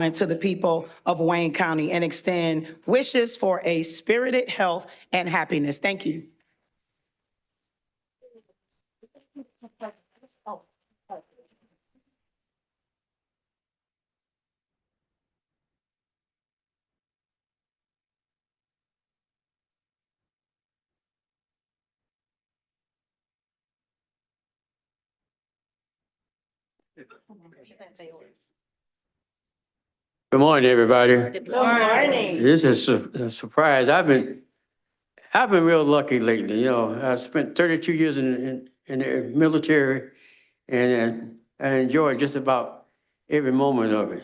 and to the people of Wayne County and extend wishes for a spirited health and happiness. Thank you. Good morning, everybody. Good morning. This is a surprise. I've been real lucky lately. You know, I spent 32 years in the military, and I enjoyed just about every moment of it.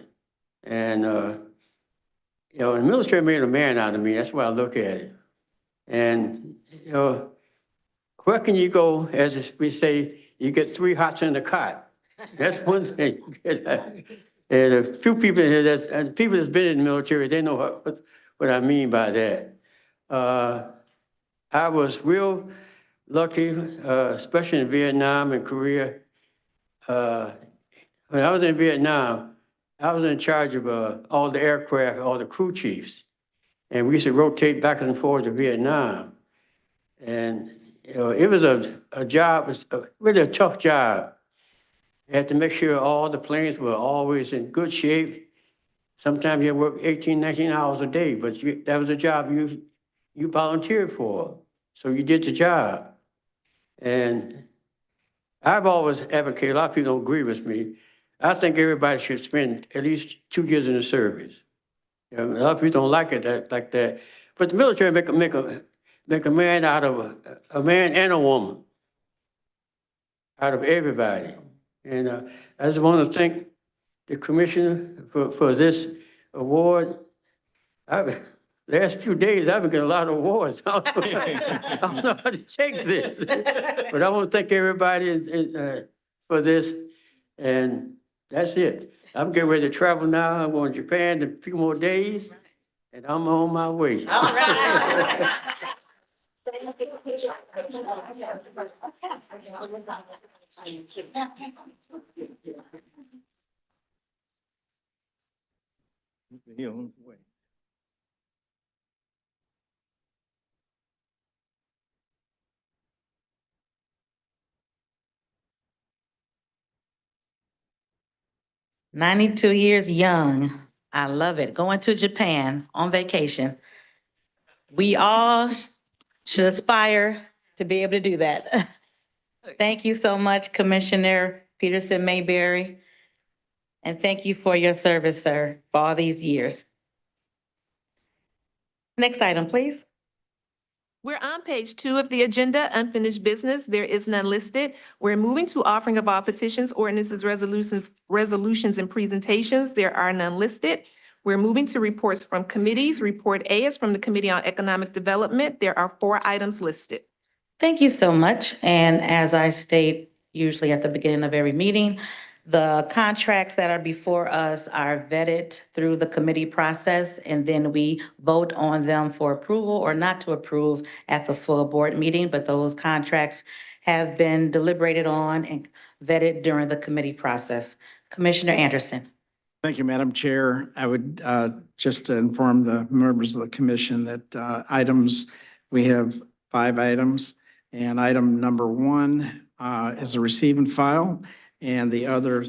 And you know, the military made a man out of me. That's why I look at it. And you know, where can you go? As we say, you get 3 hots in the cot. That's one thing. And a few people here and people that's been in the military, they know what I mean by that. I was real lucky, especially in Vietnam and Korea. When I was in Vietnam, I was in charge of all the aircraft, all the crew chiefs. And we used to rotate back and forth to Vietnam. And you know, it was a job, it was really a tough job. You had to make sure all the planes were always in good shape. Sometimes you work 18, 19 hours a day, but that was a job you volunteered for. So you did the job. And I've always advocated, a lot of people don't agree with me. I think everybody should spend at least 2 years in the service. You know, a lot of people don't like it like that. But the military make a man out of a man and a woman, out of everybody. And I just want to thank the commissioner for this award. Last few days, I've been getting a lot of awards. I don't know how to take this. But I want to thank everybody for this. And that's it. I'm getting ready to travel now. I'm going to Japan in a few more days, and I'm on my way. All right. Way. 92 years young. I love it. Going to Japan on vacation. We all should aspire to be able to do that. Thank you so much, Commissioner Peterson Mayberry. And thank you for your service, sir, for all these years. Next item, please. We're on page 2 of the agenda, unfinished business. There is none listed. We're moving to offering of all petitions, ordinances, resolutions, and presentations. There are none listed. We're moving to reports from committees. Report A is from the Committee on Economic Development. There are 4 items listed. Thank you so much. And as I state usually at the beginning of every meeting, the contracts that are before us are vetted through the committee process, and then we vote on them for approval or not to approve at the full board meeting. But those contracts have been deliberated on and vetted during the committee process. Commissioner Anderson. Thank you, Madam Chair. I would just inform the members of the commission that we have 5 items, and item number 1 is a receive and file, and the other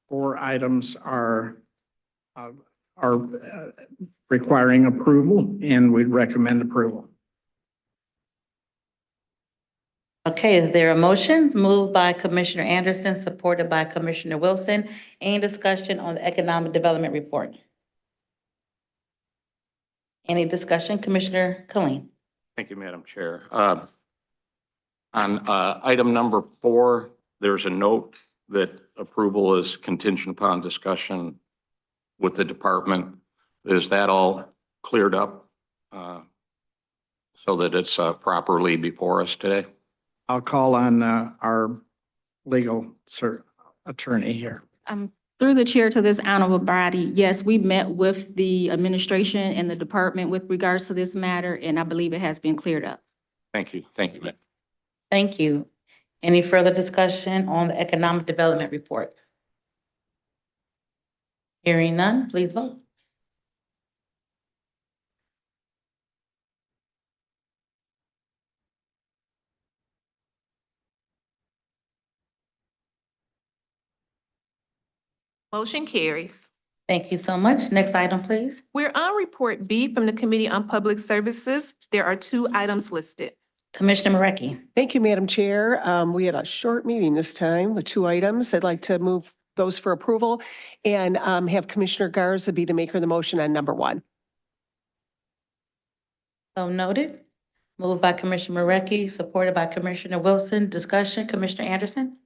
4 items are requiring approval, and we'd recommend approval. Okay, is there a motion? Moved by Commissioner Anderson, supported by Commissioner Wilson. Any discussion on the economic development report? Any discussion? Commissioner Killeen. Thank you, Madam Chair. On item number 4, there's a note that approval is contingent upon discussion with the department. Is that all cleared up so that it's properly before us today? I'll call on our legal attorney here. Through the chair to this honorable body, yes, we met with the administration and the department with regards to this matter, and I believe it has been cleared up. Thank you. Thank you, ma'am. Thank you. Any further discussion on the economic development report? Hearing none, please vote. Motion carries. Thank you so much. Next item, please. We're on report B from the Committee on Public Services. There are 2 items listed. Commissioner Marecki. Thank you, Madam Chair. We had a short meeting this time with 2 items. I'd like to move those for approval and have Commissioner Garza be the maker of the motion on number 1. So noted. Moved by Commissioner Marecki, supported by Commissioner Wilson. Discussion, Commissioner Anderson?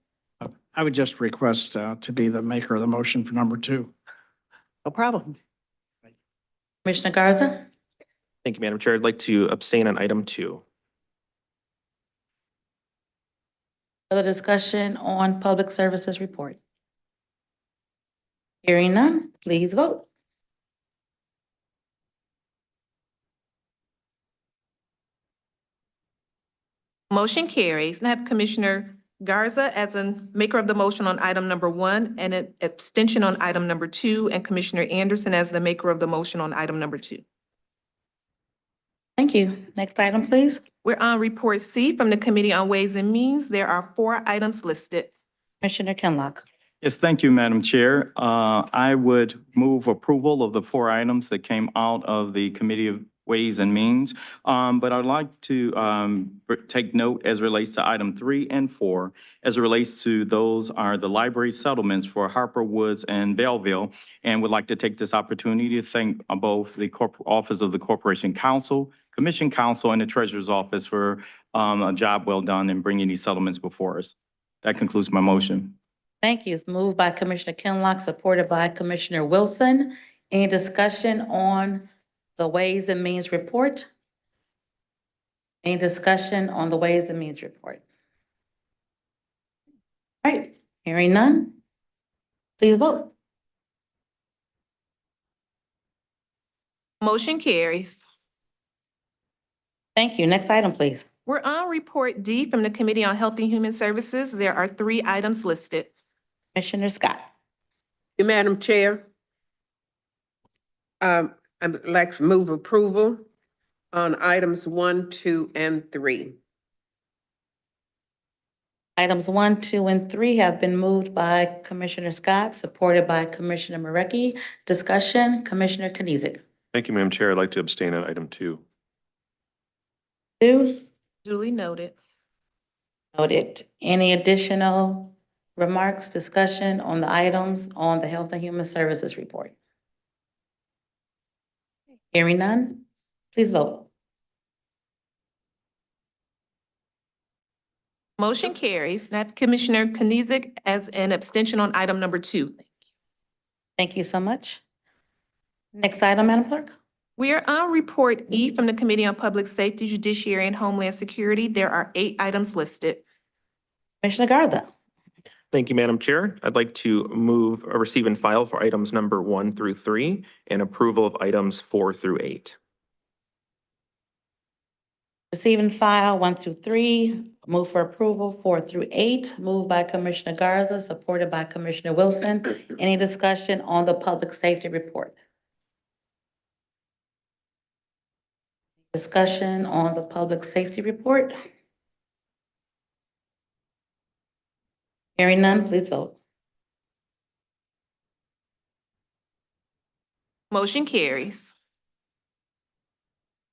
I would just request to be the maker of the motion for number 2. No problem. Commissioner Garza? Thank you, Madam Chair. I'd like to abstain on item 2. Further discussion on Public Services Report? Hearing none, please vote. Motion carries. And I have Commissioner Garza as a maker of the motion on item number 1 and an abstention on item number 2, and Commissioner Anderson as the maker of the motion on item number 2. Thank you. Next item, please. We're on report C from the Committee on Ways and Means. There are 4 items listed. Commissioner Kinlock. Yes, thank you, Madam Chair. I would move approval of the 4 items that came out of the Committee of Ways and Means. But I'd like to take note as it relates to item 3 and 4. As it relates to those are the library settlements for Harper Woods and Belleville. And would like to take this opportunity to thank both the Office of the Corporation Counsel, Commission Counsel, and the Treasurer's Office for a job well done in bringing these settlements before us. That concludes my motion. Thank you. It's moved by Commissioner Kinlock, supported by Commissioner Wilson. Any discussion on the Ways and Means report? Any discussion on the Ways and Means report? All right, hearing none. Please vote. Motion carries. Thank you. Next item, please. We're on report D from the Committee on Health and Human Services. There are 3 items listed. Commissioner Scott. Madam Chair, I'd like to move approval on items 1, 2, and 3. Items 1, 2, and 3 have been moved by Commissioner Scott, supported by Commissioner Marecki. Discussion, Commissioner Knizik. Thank you, Madam Chair. I'd like to abstain on item 2. 2, Duly noted. noted. Any additional remarks, discussion on the items on the Health and Human Services report? Hearing none, please vote. Motion carries. That Commissioner Knizik as an abstention on item number 2. Thank you so much. Next item, Madam Clerk. We are on report E from the Committee on Public Safety, Judiciary, and Homeland Security. There are 8 items listed. Commissioner Garza. Thank you, Madam Chair. I'd like to move, receive and file for items number 1 through 3 and approval of items 4 through 8. Receive and file 1 through 3, move for approval 4 through 8, moved by Commissioner Garza, supported by Commissioner Wilson. Any discussion on the public safety report? Discussion on the public safety report? Hearing none, please vote. Motion carries.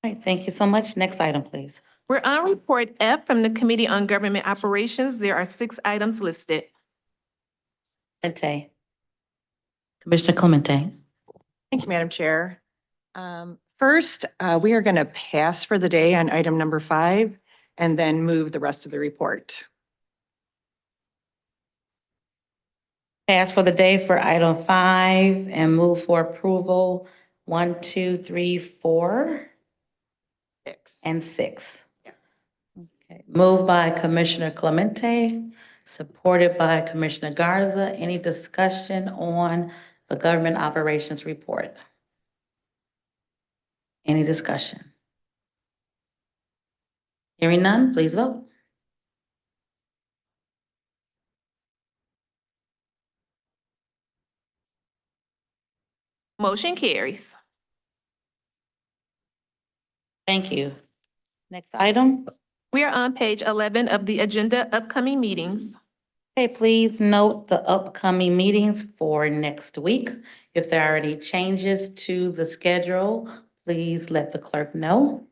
All right, thank you so much. Next item, please. We're on report F from the Committee on Government Operations. There are 6 items listed. Clemente. Commissioner Clemente. Thank you, Madam Chair. First, we are going to pass for the day on item number 5 and then move the rest of the report. Pass for the day for item 5 and move for approval 1, 2, 3, 4, 6. and 6. Okay. Moved by Commissioner Clemente, supported by Commissioner Garza. Any discussion on the government operations report? Any discussion? Hearing none, please vote. Motion carries. Thank you. Next item. We are on page 11 of the agenda, upcoming meetings. Okay, please note the upcoming meetings for next week. If there are any changes to the schedule, please let the clerk know.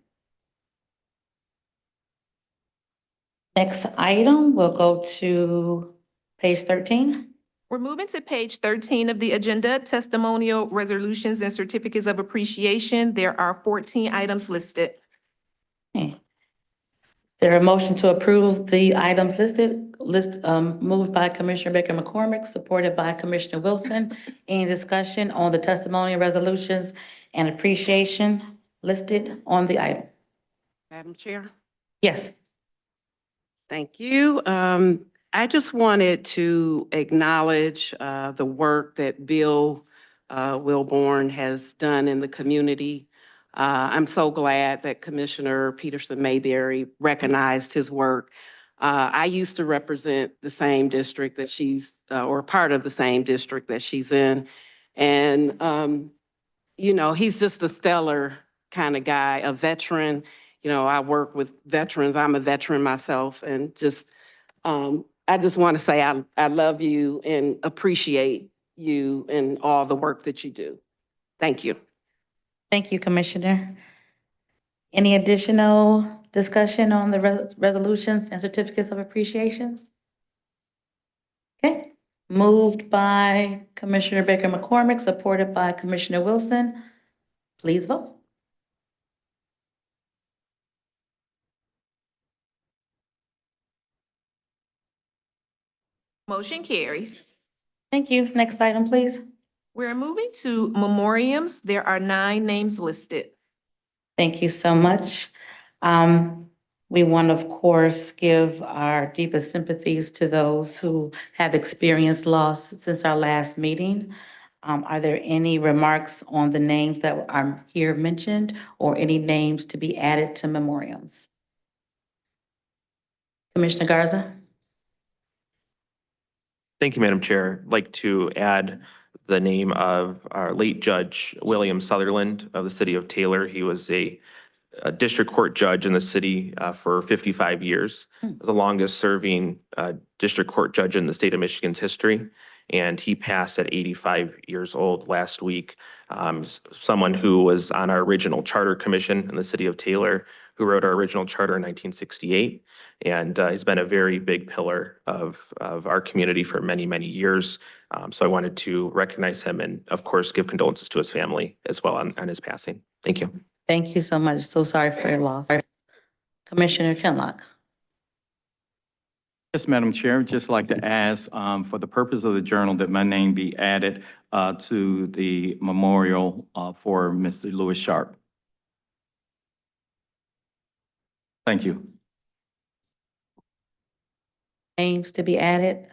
Next item, we'll go to page 13. We're moving to page 13 of the agenda, testimonial resolutions and certificates of appreciation. There are 14 items listed. Okay. There a motion to approve the items moved by Commissioner Baker McCormick, supported by Commissioner Wilson. Any discussion on the testimonial resolutions and appreciation listed on the item? Madam Chair, Yes. thank you. I just wanted to acknowledge the work that Bill Wilborn has done in the community. I'm so glad that Commissioner Peterson Mayberry recognized his work. I used to represent the same district that she's, or part of the same district that she's in. And, you know, he's just a stellar kind of guy, a veteran. You know, I work with veterans. I'm a veteran myself, and just, I just want to say I love you and appreciate you and all the work that you do. Thank you. Thank you, Commissioner. Any additional discussion on the resolutions and certificates of appreciations? Okay, moved by Commissioner Baker McCormick, supported by Commissioner Wilson. Please vote. Motion carries. Thank you. Next item, please. We're moving to memoriams. There are 9 names listed. Thank you so much. We want, of course, give our deepest sympathies to those who have experienced loss since our last meeting. Are there any remarks on the names that are here mentioned or any names to be added to memoriams? Commissioner Garza? Thank you, Madam Chair. I'd like to add the name of our late Judge William Sutherland of the city of Taylor. He was a district court judge in the city for 55 years, the longest serving district court judge in the state of Michigan's history. And he passed at 85 years old last week. Someone who was on our original charter commission in the city of Taylor, who wrote our original charter in 1968. And he's been a very big pillar of our community for many, many years. So I wanted to recognize him and, of course, give condolences to his family as well on his passing. Thank you. Thank you so much. So sorry for your loss. Commissioner Kinlock. Yes, Madam Chair, I'd just like to ask for the purpose of the journal that my name be added to the memorial for Mr. Lewis Sharp. Thank you. Names to be added?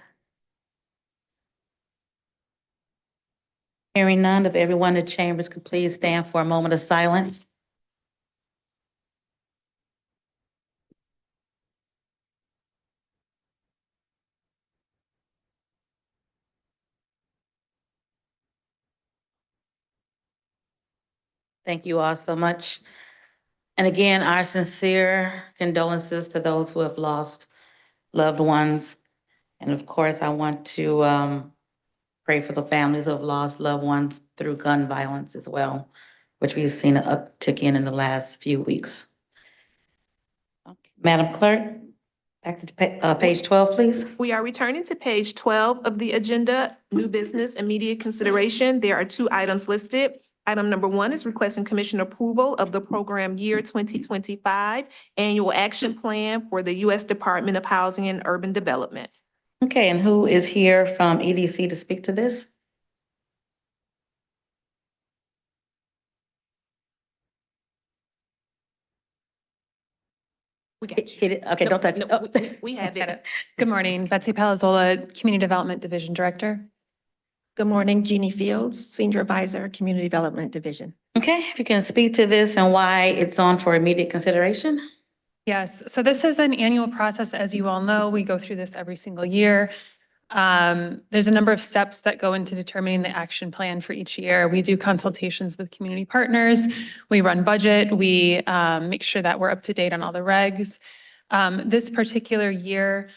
Hearing none, if everyone in the chambers could please stand for a moment of silence. Thank you all so much. And again, our sincere condolences to those who have lost loved ones. And of course, I want to pray for the families who have lost loved ones through gun violence as well, which we've seen an uptick in the last few weeks. Okay. Madam Clerk, back to page 12, please. We are returning to page 12 of the agenda, new business, immediate consideration. There are 2 items listed. Item number 1 is requesting commission approval of the program year 2025 annual action plan for the U.S. Department of Housing and Urban Development. Okay, and who is here from EDC to speak to this? We got you. Hit it. Okay, don't touch it. No, we have it. Good morning, Betsy Palazzola, Community Development Division Director. Good morning, Jeannie Fields, Senior Advisor, Community Development Division. Okay, if you can speak to this and why it's on for immediate consideration. Yes, so this is an annual process. As you all know, we go through this every single year. There's a number of steps that go into determining the action plan for each year. We do consultations with community partners. We run budget. We make sure that we're up to date on all the regs. This particular year,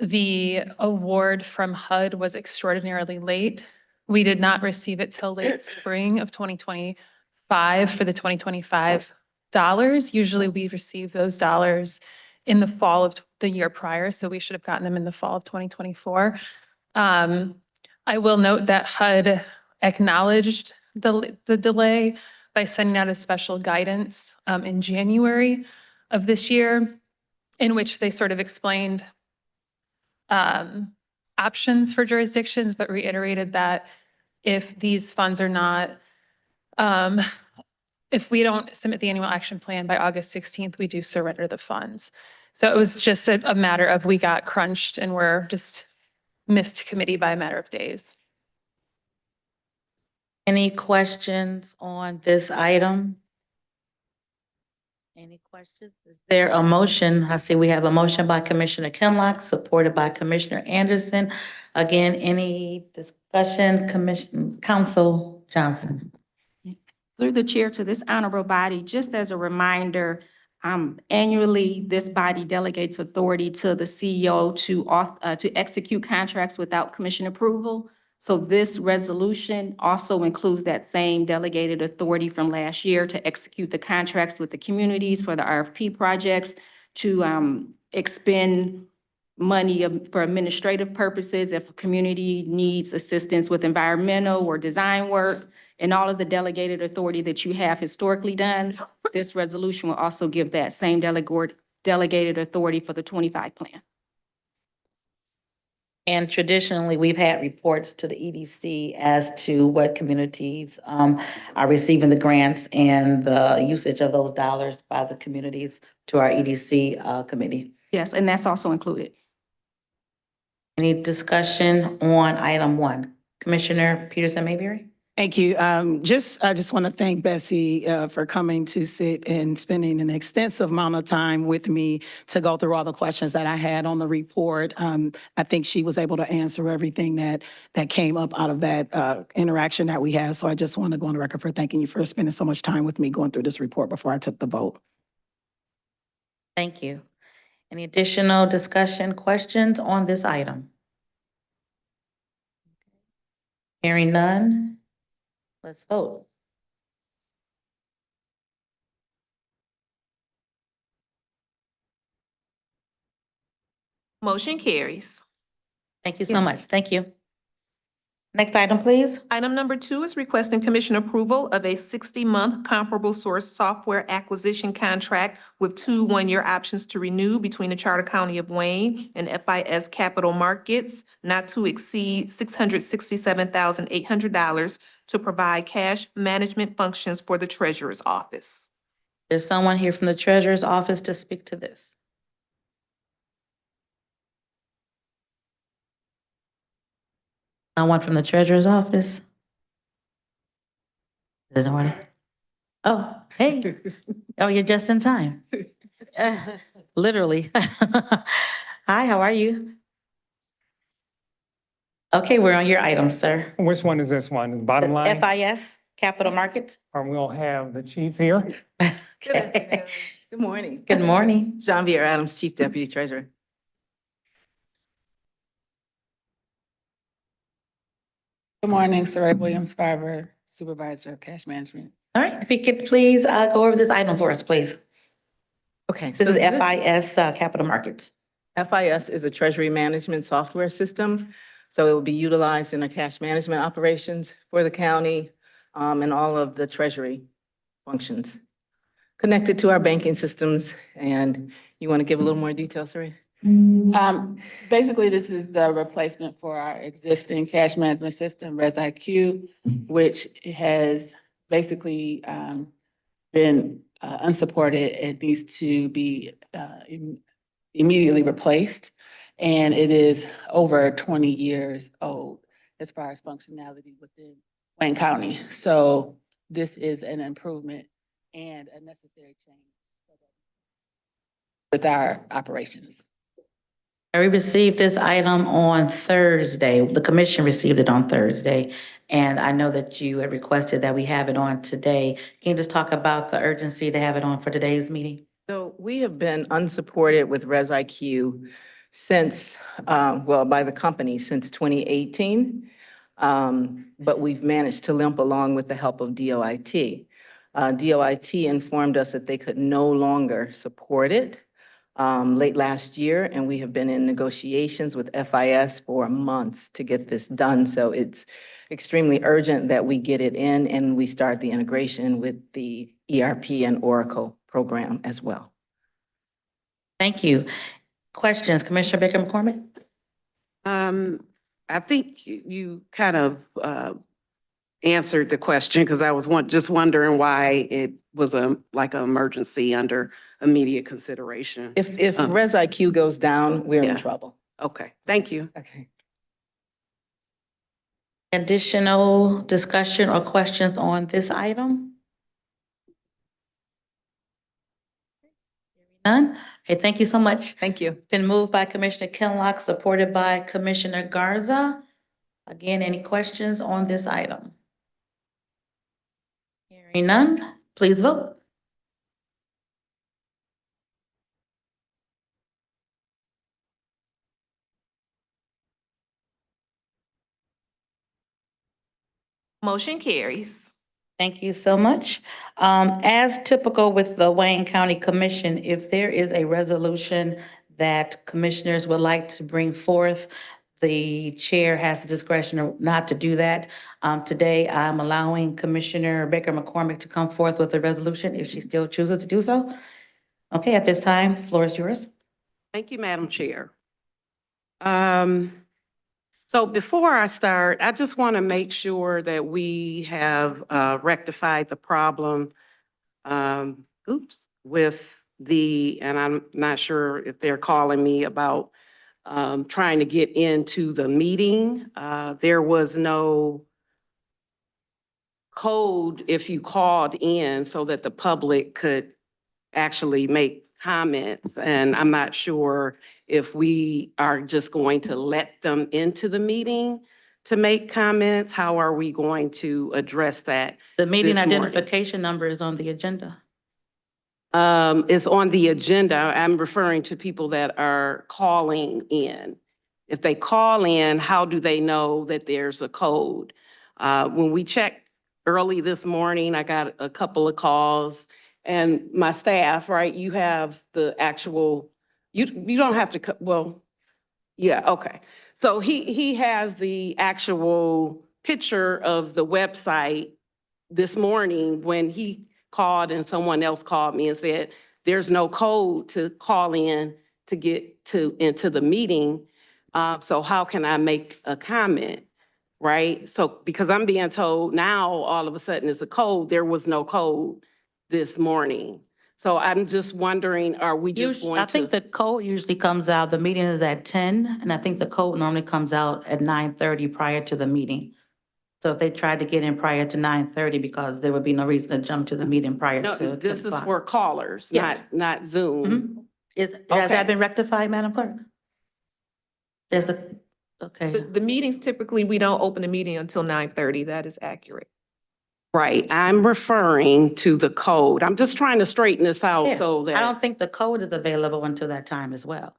the award from HUD was extraordinarily late. We did not receive it till late spring of 2025 for the 2025 dollars. Usually we receive those dollars in the fall of the year prior, so we should have gotten them in the fall of 2024. I will note that HUD acknowledged the delay by sending out a special guidance in January of this year, in which they sort of explained options for jurisdictions, but reiterated that if these funds are not, if we don't submit the annual action plan by August 16th, we do surrender the funds. So it was just a matter of we got crunched and we're just missed committee by a matter of days. Any questions on this item? Any questions? Is there a motion? I see we have a motion by Commissioner Kinlock, supported by Commissioner Anderson. Again, any discussion, Council Johnson? Through the chair to this honorable body, just as a reminder, annually, this body delegates authority to the CEO to execute contracts without commission approval. So this resolution also includes that same delegated authority from last year to execute the contracts with the communities for the RFP projects, to expend money for administrative purposes if a community needs assistance with environmental or design work, and all of the delegated authority that you have historically done. This resolution will also give that same delegated authority for the 25 plan. And traditionally, we've had reports to the EDC as to what communities are receiving the grants and the usage of those dollars by the communities to our EDC committee. Yes, and that's also included. Any discussion on item 1? Commissioner Peterson Mayberry? Thank you. I just want to thank Bessie for coming to sit and spending an extensive amount of time with me to go through all the questions that I had on the report. I think she was able to answer everything that came up out of that interaction that we had. So I just want to go on the record for thanking you for spending so much time with me going through this report before I took the vote. Thank you. Any additional discussion, questions on this item? Hearing none. Let's vote. Motion carries. Thank you so much. Thank you. Next item, please. Item number 2 is requesting commission approval of a 60-month comparable source software acquisition contract with 2 one-year options to renew between the Charter County of Wayne and FIS Capital Markets, not to exceed $667,800 to provide cash management functions for the Treasurer's Office. There's someone here from the Treasurer's Office to speak to this. Someone from the Treasurer's Office? There's no one. Oh, hey. Oh, you're just in time. Literally. Hi, how are you? Okay, we're on your item, sir. Which one is this one? Bottom line? FIS Capital Markets. We'll have the chief here. Okay. Good morning. Good morning. Jean-Pierre Adams, Chief Deputy Treasurer. Good morning, Saray Williams-Farber, Supervisor of Cash Management. All right, if you could please go over this item for us, please. Okay. This is FIS Capital Markets. FIS is a treasury management software system. So it will be utilized in the cash management operations for the county and all of the treasury functions connected to our banking systems. And you want to give a little more detail, Saray? Basically, this is the replacement for our existing cash management system, ResIQ, which has basically been unsupported. It needs to be immediately replaced. And it is over 20 years old as far as functionality within Wayne County. So this is an improvement and a necessary change with our operations. We received this item on Thursday. The commission received it on Thursday. And I know that you had requested that we have it on today. Can you just talk about the urgency to have it on for today's meeting? So we have been unsupported with ResIQ since, well, by the company since 2018. But we've managed to limp along with the help of DOIT. DOIT informed us that they could no longer support it late last year, and we have been in negotiations with FIS for months to get this done. So it's extremely urgent that we get it in and we start the integration with the ERP and Oracle program as well. Thank you. Questions, Commissioner Baker McCormick? I think you kind of answered the question because I was just wondering why it was like an emergency under immediate consideration. If ResIQ goes down, we're in Yeah. trouble. Okay, thank you. Okay. Additional discussion or questions on this item? None? Okay, thank you so much. Thank you. Been moved by Commissioner Kinlock, supported by Commissioner Garza. Again, any questions on this item? Hearing none, please vote. Motion carries. Thank you so much. As typical with the Wayne County Commission, if there is a resolution that commissioners would like to bring forth, the chair has the discretion not to do that. Today, I'm allowing Commissioner Baker McCormick to come forth with a resolution if she still chooses to do so. Okay, at this time, floor is yours. Thank you, Madam Chair. So before I start, I just want to make sure that we have rectified the problem, with and I'm not sure if they're calling me about trying to get into the meeting. There was no code if you called in so that the public could actually make comments. And I'm not sure if we are just going to let them into the meeting to make comments. How are we going to address that? The meeting this morning? identification number is on the agenda. It's on the agenda. I'm referring to people that are calling in. If they call in, how do they know that there's a code? When we checked early this morning, I got a couple of calls. And my staff, right, you have the actual, you don't have to, well, yeah, okay. So he has the actual picture of the website this morning when he called and someone else called me and said, there's no code to call in to get into the meeting. So how can I make a comment, right? So because I'm being told now, all of a sudden it's a code, there was no code this morning. So I'm just wondering, are we just going to? I think the code usually comes out, the meeting is at 10, and I think the code normally comes out at 9:30 prior to the meeting. So if they tried to get in prior to 9:30, because there would be no reason to jump to the meeting prior No, to. this is for callers, Yes. not Zoom. Has Okay. that been rectified, Madam Clerk? There's a, okay. The meetings, typically, we don't open the meeting until 9:30. That is accurate. Right, I'm referring to the code. I'm just trying to straighten this out Yeah. so that. I don't think the code is available until that time as well.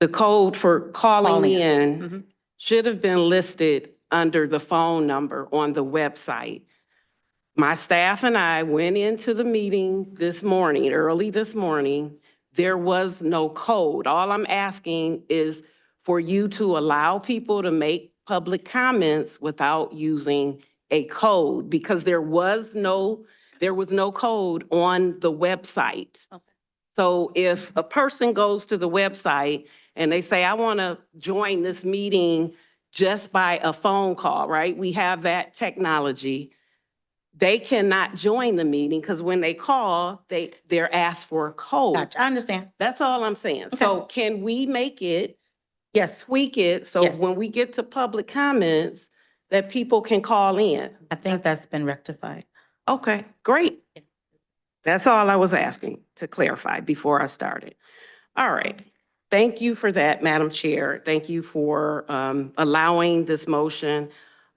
The code for calling Calling in should have been listed under the phone number on the website. My staff and I went into the meeting this morning, early this morning. There was no code. All I'm asking is for you to allow people to make public comments without using a code, because there was no code on the website. Okay. So if a person goes to the website and they say, I want to join this meeting just by a phone call, right? We have that technology. They cannot join the meeting because when they call, they're asked for a code. Gotcha, I understand. That's all I'm saying. So can we make it, Yes, tweak it, so Yes. when we get to public comments, that people can call in? I think that's been rectified. Okay, great. That's all I was asking to clarify before I started. All right. Thank you for that, Madam Chair. Thank you for allowing this motion.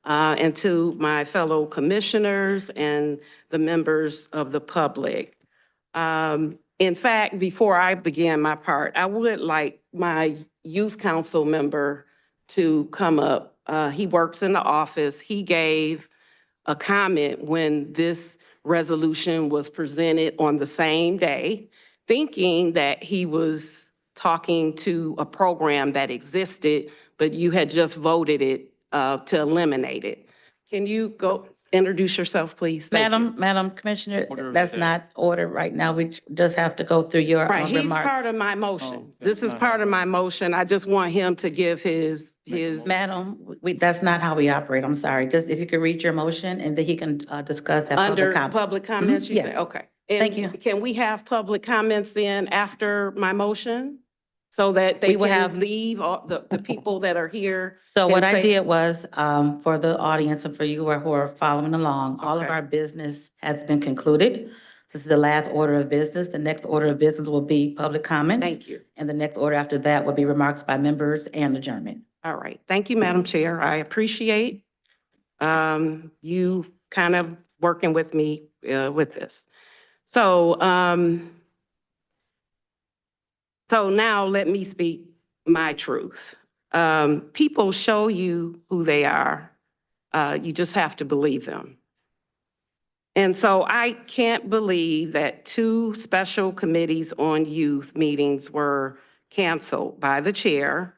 And to my fellow commissioners and the members of the public. In fact, before I begin my part, I would like my youth council member to come up. He works in the office. He gave a comment when this resolution was presented on the same day, thinking that he was talking to a program that existed, but you had just voted it to eliminate it. Can you go introduce yourself, please? Thank you. Madam Commissioner, Order of that's the day. not ordered right now. We just have to go through your Right, he's remarks. part of my motion. Oh, This that's is not part of my motion. I just want him to give his. Madam, that's not how we operate. I'm sorry. Just if you could read your motion and then he can discuss that Under public comment. public comments, you Yes. say, okay. Thank And you. can we have public comments then after my motion? So that they We will can have- leave, all the people that are here? So can what I say- did was, for the audience and for you who are following along, all of Okay. our business has been concluded. This is the last order of business. The next order of business will be public comments. Thank you. And the next order after that will be remarks by members and adjournment. All right. Thank you, Madam Chair. I appreciate you kind of working with me with this. So, so now let me speak my truth. People show you who they are. You just have to believe them. And so I can't believe that 2 special committees on youth meetings were canceled by the chair,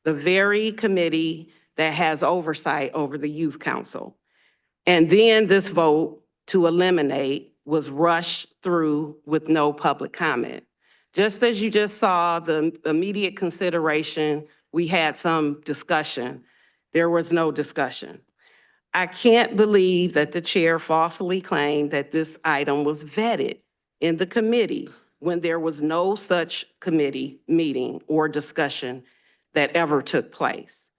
the very committee that has oversight over the Youth Council. And then this vote to eliminate was rushed through with no public comment. Just as you just saw the immediate consideration, we had some discussion. There was no discussion. I can't believe that the chair falsely claimed that this item was vetted in the committee when there was no such committee meeting or discussion that ever took place.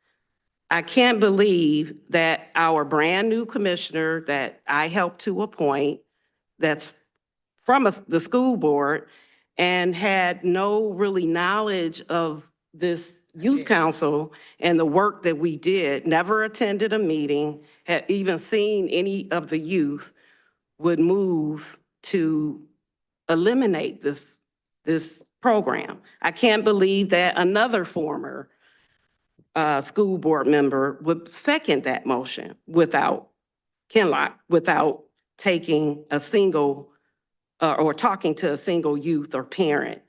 I can't believe that our brand new commissioner that I helped to appoint, that's from the school board, and had no really knowledge of this youth council and the work that we did, never attended a meeting, had even seen any of the youth, would move to eliminate this program. I can't believe that another former school board member would second that motion without taking a single or talking to a single youth or parent.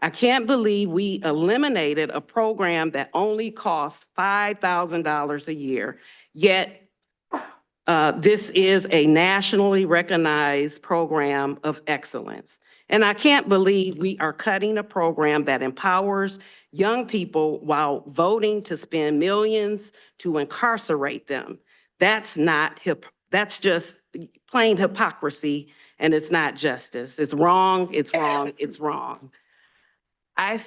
I can't believe we eliminated a program that only costs $5,000 a year, yet this is a nationally recognized program of excellence. And I can't believe we are cutting a program that empowers young people while voting to spend millions to incarcerate them. That's just plain hypocrisy, and it's not justice. It's wrong, it's wrong, it's wrong. I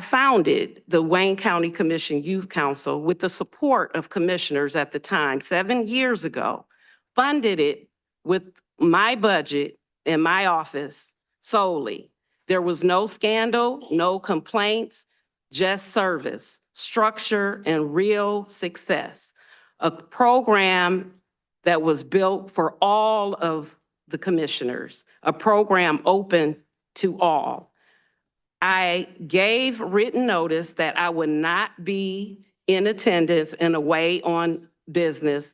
founded the Wayne County Commission Youth Council with the support of commissioners at the time, 7 years ago, funded it with my budget in my office solely. There was no scandal, no complaints, just service, structure, and real success. A program that was built for all of the commissioners, a program open to all. I gave written notice that I would not be in attendance and away on business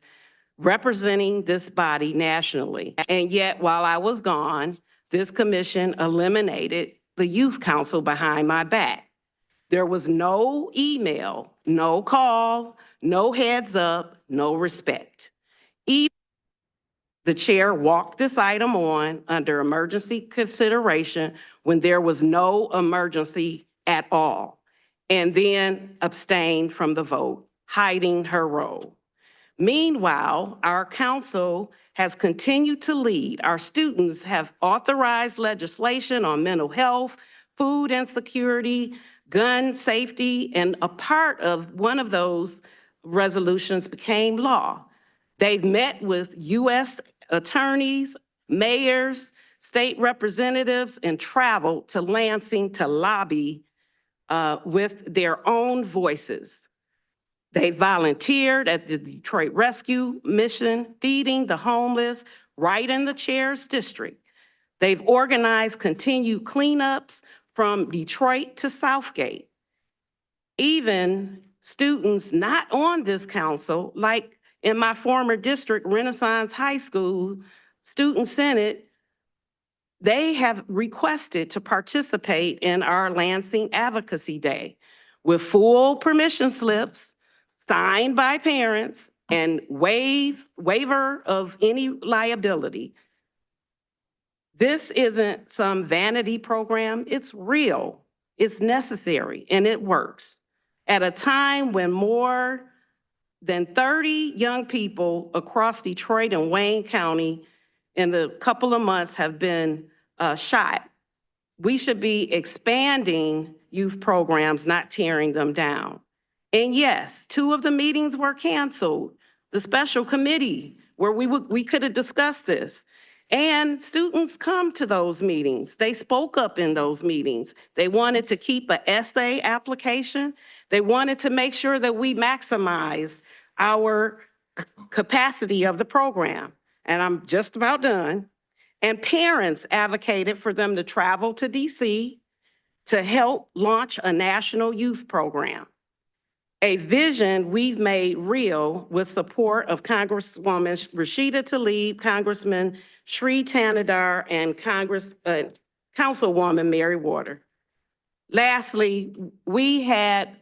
representing this body nationally. And yet, while I was gone, this commission eliminated the Youth Council behind my back. There was no email, no call, no heads up, no respect. Even the chair walked this item on under emergency consideration when there was no emergency at all, and then abstained from the vote, hiding her role. Meanwhile, our council has continued to lead. Our students have authorized legislation on mental health, food insecurity, gun safety, and a part of one of those resolutions became law. They've met with U.S. attorneys, mayors, state representatives, and traveled to Lansing to lobby with their own voices. They volunteered at the Detroit Rescue Mission, feeding the homeless right in the chair's district. They've organized continued cleanups from Detroit to Southgate. Even students not on this council, like in my former district, Renaissance High School, Student Senate, they have requested to participate in our Lansing Advocacy Day with full permission slips signed by parents and waiver of any liability. This isn't some vanity program. It's real, it's necessary, and it works. At a time when more than 30 young people across Detroit and Wayne County in the couple of months have been shot, we should be expanding youth programs, not tearing them down. And yes, 2 of the meetings were canceled. The special committee where we could have discussed this. And students come to those meetings. They spoke up in those meetings. They wanted to keep an essay application. They wanted to make sure that we maximize our capacity of the program. And I'm just about done. And parents advocated for them to travel to DC to help launch a national youth program. A vision we've made real with support of Congresswoman Rashida Tlaib, Congressman Sri Tanadar, and Councilwoman Mary Warder. Lastly, we have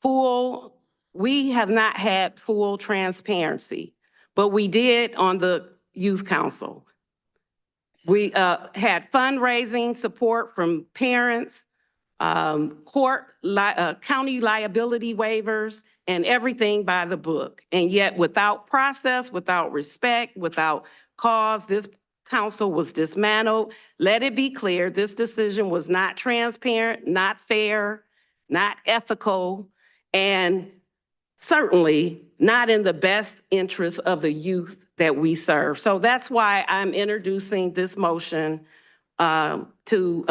not had full transparency, but we did on the Youth Council. We had fundraising support from parents, county liability waivers, and everything by the book. And yet without process, without respect, without cause, this council was dismantled. Let it be clear, this decision was not transparent, not fair, not ethical, and certainly not in the best interest of the youth that we serve. So that's why I'm introducing this motion to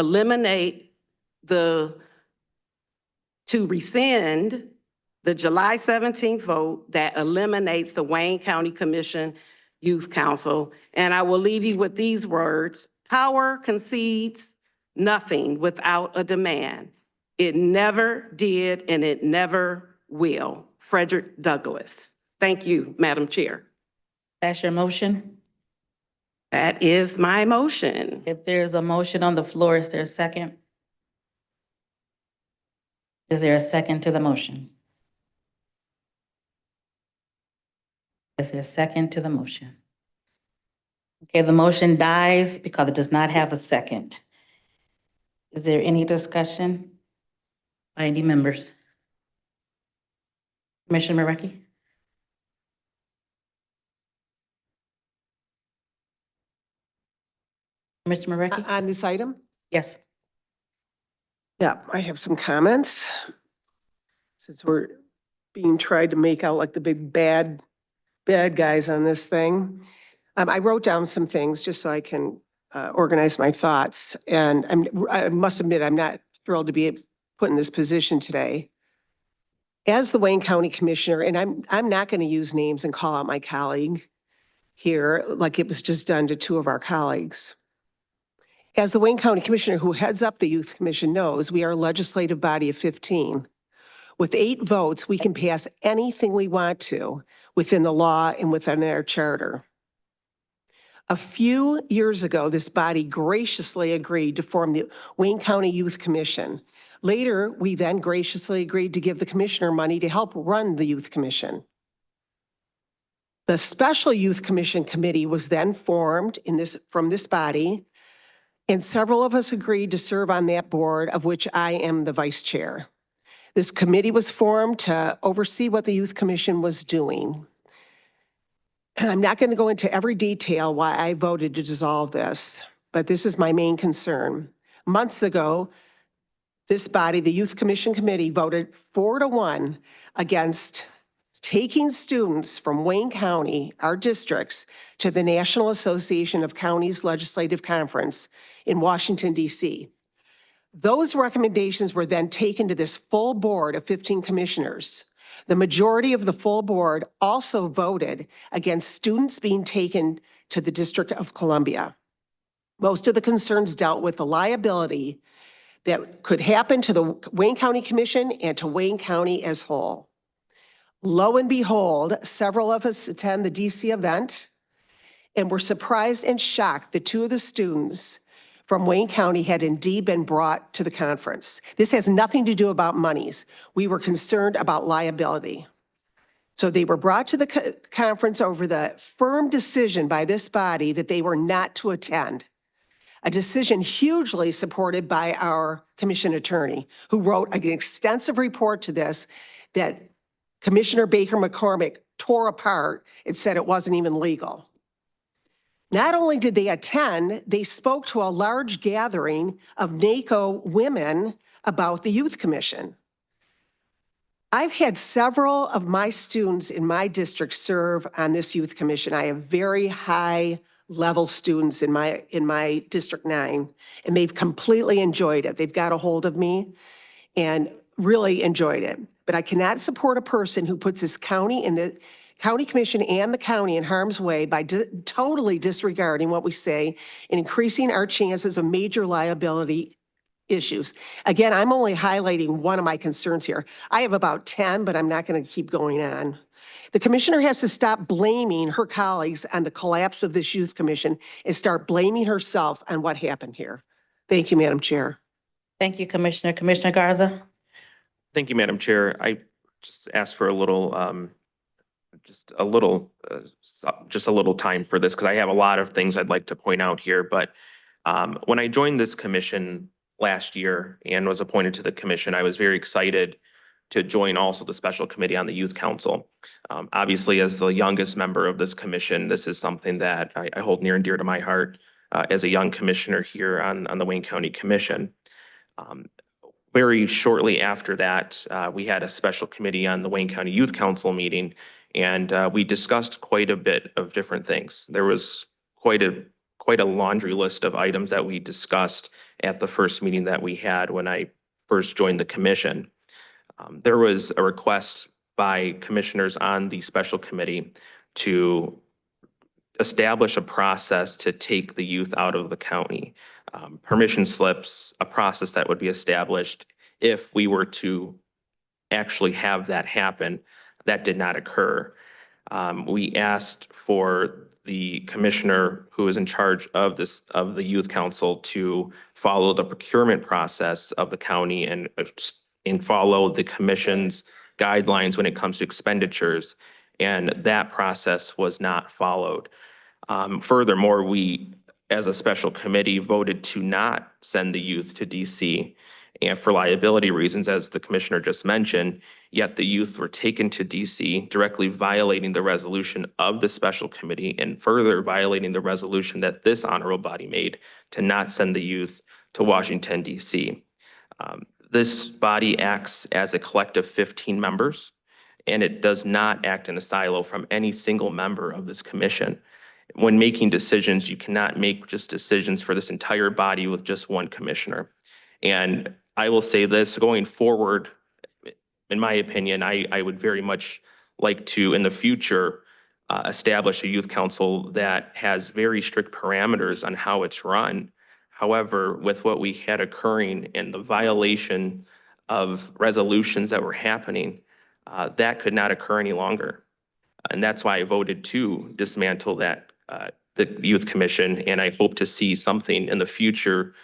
rescind the July 17th vote that eliminates the Wayne County Commission Youth Council. And I will leave you with these words: power concedes nothing without a demand. It never did, and it never will. Frederick Douglass. Thank you, Madam Chair. That's your motion? That is my motion. If there's a motion on the floor, is there a second? Is there a second to the motion? Is there a second to the motion? Okay, the motion dies because it does not have a second. Is there any discussion by any members? Commissioner Marecki? Commissioner Marecki? On this item? Yes. Yeah, I have some comments. Since we're being tried to make out like the big bad guys on this thing. I wrote down some things just so I can organize my thoughts. And I must admit, I'm not thrilled to be put in this position today. As the Wayne County Commissioner, and I'm not going to use names and call out my colleague here like it was just done to 2 of our colleagues. As the Wayne County Commissioner who heads up the Youth Commission knows, we are a legislative body of 15. With 8 votes, we can pass anything we want to within the law and within our charter. A few years ago, this body graciously agreed to form the Wayne County Youth Commission. Later, we then graciously agreed to give the commissioner money to help run the Youth Commission. The Special Youth Commission Committee was then formed from this body, and several of us agreed to serve on that board, of which I am the vice chair. This committee was formed to oversee what the Youth Commission was doing. I'm not going to go into every detail why I voted to dissolve this, but this is my main concern. Months ago, this body, the Youth Commission Committee, voted 4-1 against taking students from Wayne County, our districts, to the National Association of Counties Legislative Conference in Washington, D.C. Those recommendations were then taken to this full board of 15 commissioners. The majority of the full board also voted against students being taken to the District of Columbia. Most of the concerns dealt with the liability that could happen to the Wayne County Commission and to Wayne County as whole. Lo and behold, several of us attend the DC event and were surprised and shocked that 2 of the students from Wayne County had indeed been brought to the conference. This has nothing to do about monies. We were concerned about liability. So they were brought to the conference over the firm decision by this body that they were not to attend. A decision hugely supported by our commission attorney, who wrote an extensive report to this that Commissioner Baker McCormick tore apart and said it wasn't even legal. Not only did they attend, they spoke to a large gathering of NACO women about the Youth Commission. I've had several of my students in my district serve on this Youth Commission. I have very high level students in my District 9, and they've completely enjoyed it. They've got a hold of me and really enjoyed it. But I cannot support a person who puts this county and the county commission and the county in harm's way by totally disregarding what we say and increasing our chances of major liability issues. Again, I'm only highlighting one of my concerns here. I have about 10, but I'm not going to keep going on. The commissioner has to stop blaming her colleagues on the collapse of this youth commission and start blaming herself on what happened here. Thank you, Madam Chair. Thank you, Commissioner. Commissioner Garza? Thank you, Madam Chair. I just asked for a little, just a little time for this because I have a lot of things I'd like to point out here. But when I joined this commission last year and was appointed to the commission, I was very excited to join also the special committee on the Youth Council. Obviously, as the youngest member of this commission, this is something that I hold near and dear to my heart as a young commissioner here on the Wayne County Commission. Very shortly after that, we had a special committee on the Wayne County Youth Council meeting, and we discussed quite a bit of different things. There was quite a laundry list of items that we discussed at the first meeting that we had when I first joined the commission. There was a request by commissioners on the special committee to establish a process to take the youth out of the county. Permission slips, a process that would be established if we were to actually have that happen. That did not occur. We asked for the commissioner who is in charge of the youth council to follow the procurement process of the county and follow the commission's guidelines when it comes to expenditures, and that process was not followed. Furthermore, we, as a special committee, voted to not send the youth to DC, and for liability reasons, as the commissioner just mentioned, yet the youth were taken to DC, directly violating the resolution of the special committee and further violating the resolution that this honorable body made to not send the youth to Washington, DC. This body acts as a collective 15 members, and it does not act in a silo from any single member of this commission. When making decisions, you cannot make just decisions for this entire body with just one commissioner. And I will say this, going forward, in my opinion, I would very much like to, in the future, establish a youth council that has very strict parameters on how it's run. However, with what we had occurring and the violation of resolutions that were happening, that could not occur any longer. And that's why I voted to dismantle that, the Youth Commission, and I hope to see something in the future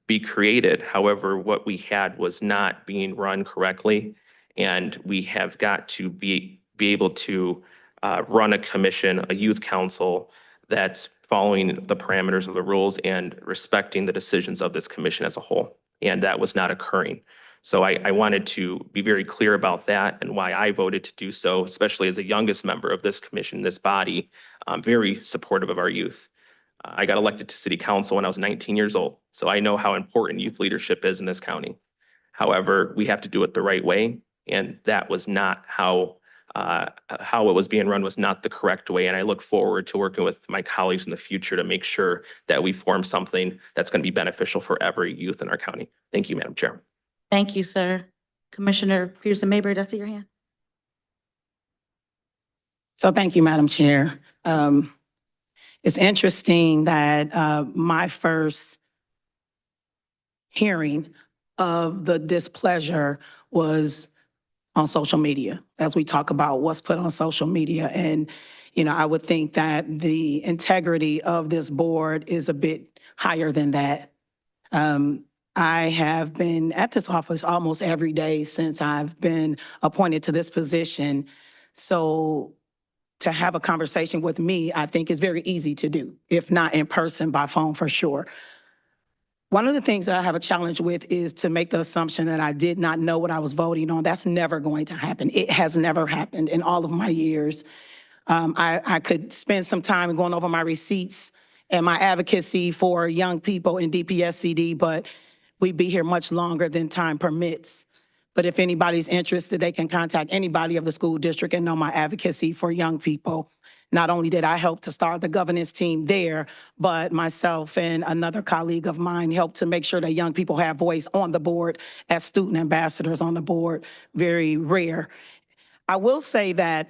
be created. However, what we had was not being run correctly, and we have got to be able to run a commission, a youth council that's following the parameters of the rules and respecting the decisions of this commission as a whole. And that was not occurring. So I wanted to be very clear about that and why I voted to do so, especially as the youngest member of this commission, this body. I'm very supportive of our youth. I got elected to city council when I was 19 years old, so I know how important youth leadership is in this county. However, we have to do it the right way, and that was not how how it was being run was not the correct way. And I look forward to working with my colleagues in the future to make sure that we form something that's going to be beneficial for every youth in our county. Thank you, Madam Chair. Thank you, sir. Commissioner Peterson Mayberry, I see your hand. So thank you, Madam Chair. It's interesting that my first hearing of the displeasure was on social media, as we talk about what's put on social media. And, you know, I would think that the integrity of this board is a bit higher than that. I have been at this office almost every day since I've been appointed to this position. So to have a conversation with me, I think is very easy to do, if not in person, by phone for sure. One of the things that I have a challenge with is to make the assumption that I did not know what I was voting on. That's never going to happen. It has never happened in all of my years. I could spend some time going over my receipts and my advocacy for young people in DPSCD, but we'd be here much longer than time permits. But if anybody's interested, they can contact anybody of the school district and know my advocacy for young people. Not only did I help to start the governance team there, but myself and another colleague of mine helped to make sure that young people have voice on the board as student ambassadors on the board. Very rare. I will say that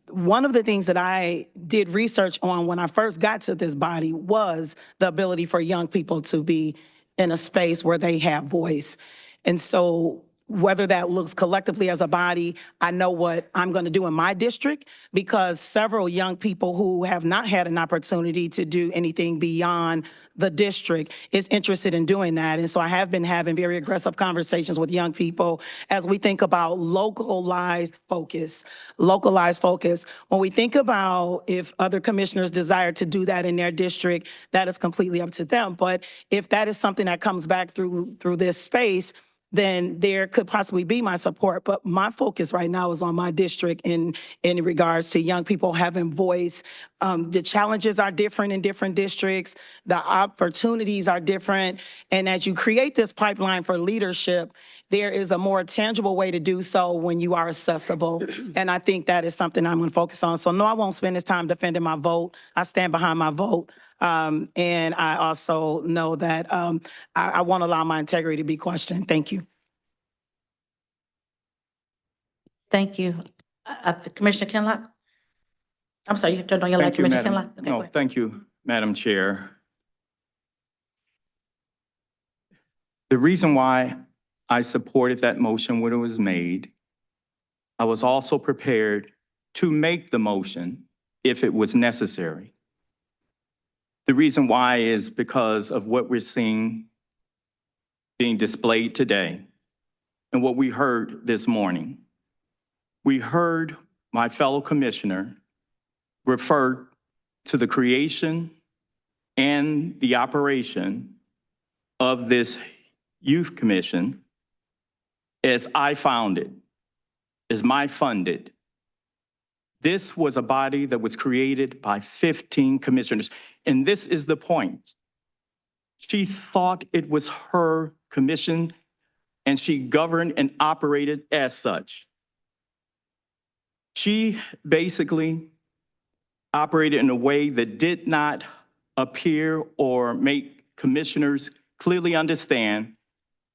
one of the things that I did research on when I first got to this body was the ability for young people to be in a space where they have voice. And so whether that looks collectively as a body, I know what I'm going to do in my district, because several young people who have not had an opportunity to do anything beyond the district is interested in doing that. And so I have been having very aggressive conversations with young people as we think about localized focus. When we think about if other commissioners desire to do that in their district, that is completely up to them. But if that is something that comes back through this space, then there could possibly be my support. But my focus right now is on my district in regards to young people having voice. The challenges are different in different districts. The opportunities are different. And as you create this pipeline for leadership, there is a more tangible way to do so when you are accessible. And I think that is something I'm going to focus on. So no, I won't spend this time defending my vote. I stand behind my vote. And I also know that I won't allow my integrity to be questioned. Thank you. Thank you. Commissioner Kinlock? I'm sorry, you turned on your light, Thank you, Commissioner Madam. Kinlock? Okay, go No, ahead. thank you, Madam Chair. The reason why I supported that motion when it was made, I was also prepared to make the motion if it was necessary. The reason why is because of what we're seeing being displayed today and what we heard this morning. We heard my fellow commissioner refer to the creation and the operation of this youth commission as I found it, as my funded. This was a body that was created by 15 commissioners. And this is the point. She thought it was her commission and she governed and operated as such. She basically operated in a way that did not appear or make commissioners clearly understand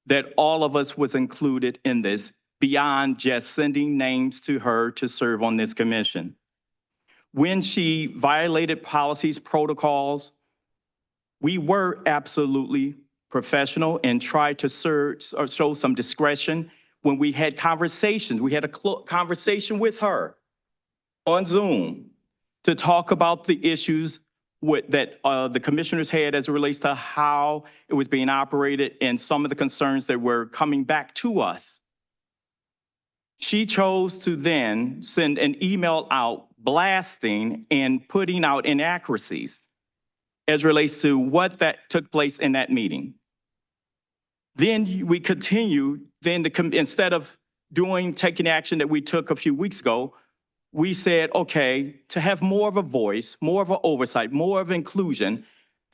that all of us was included in this beyond just sending names to her to serve on this commission. When she violated policies, protocols, we were absolutely professional and tried to show some discretion when we had conversations. We had a conversation with her on Zoom to talk about the issues that the commissioners had as it relates to how it was being operated and some of the concerns that were coming back to us. She chose to then send an email out blasting and putting out inaccuracies as relates to what that took place in that meeting. Then we continued, instead of taking action that we took a few weeks ago, we said, okay, to have more of a voice, more of an oversight, more of inclusion,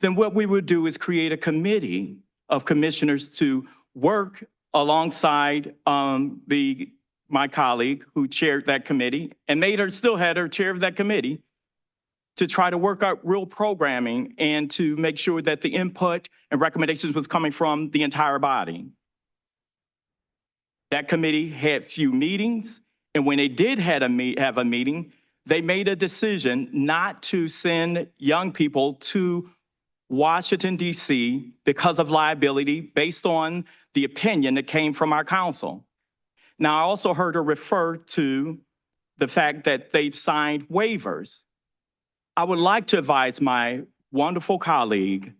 then what we would do is create a committee of commissioners to work alongside the my colleague who chaired that committee and still had her chair of that committee to try to work out real programming and to make sure that the input and recommendations was coming from the entire body. That committee had few meetings, and when they did have a meeting, they made a decision not to send young people to Washington, D.C. because of liability based on the opinion that came from our council. Now, I also heard her refer to the fact that they've signed waivers. I would like to advise my wonderful colleague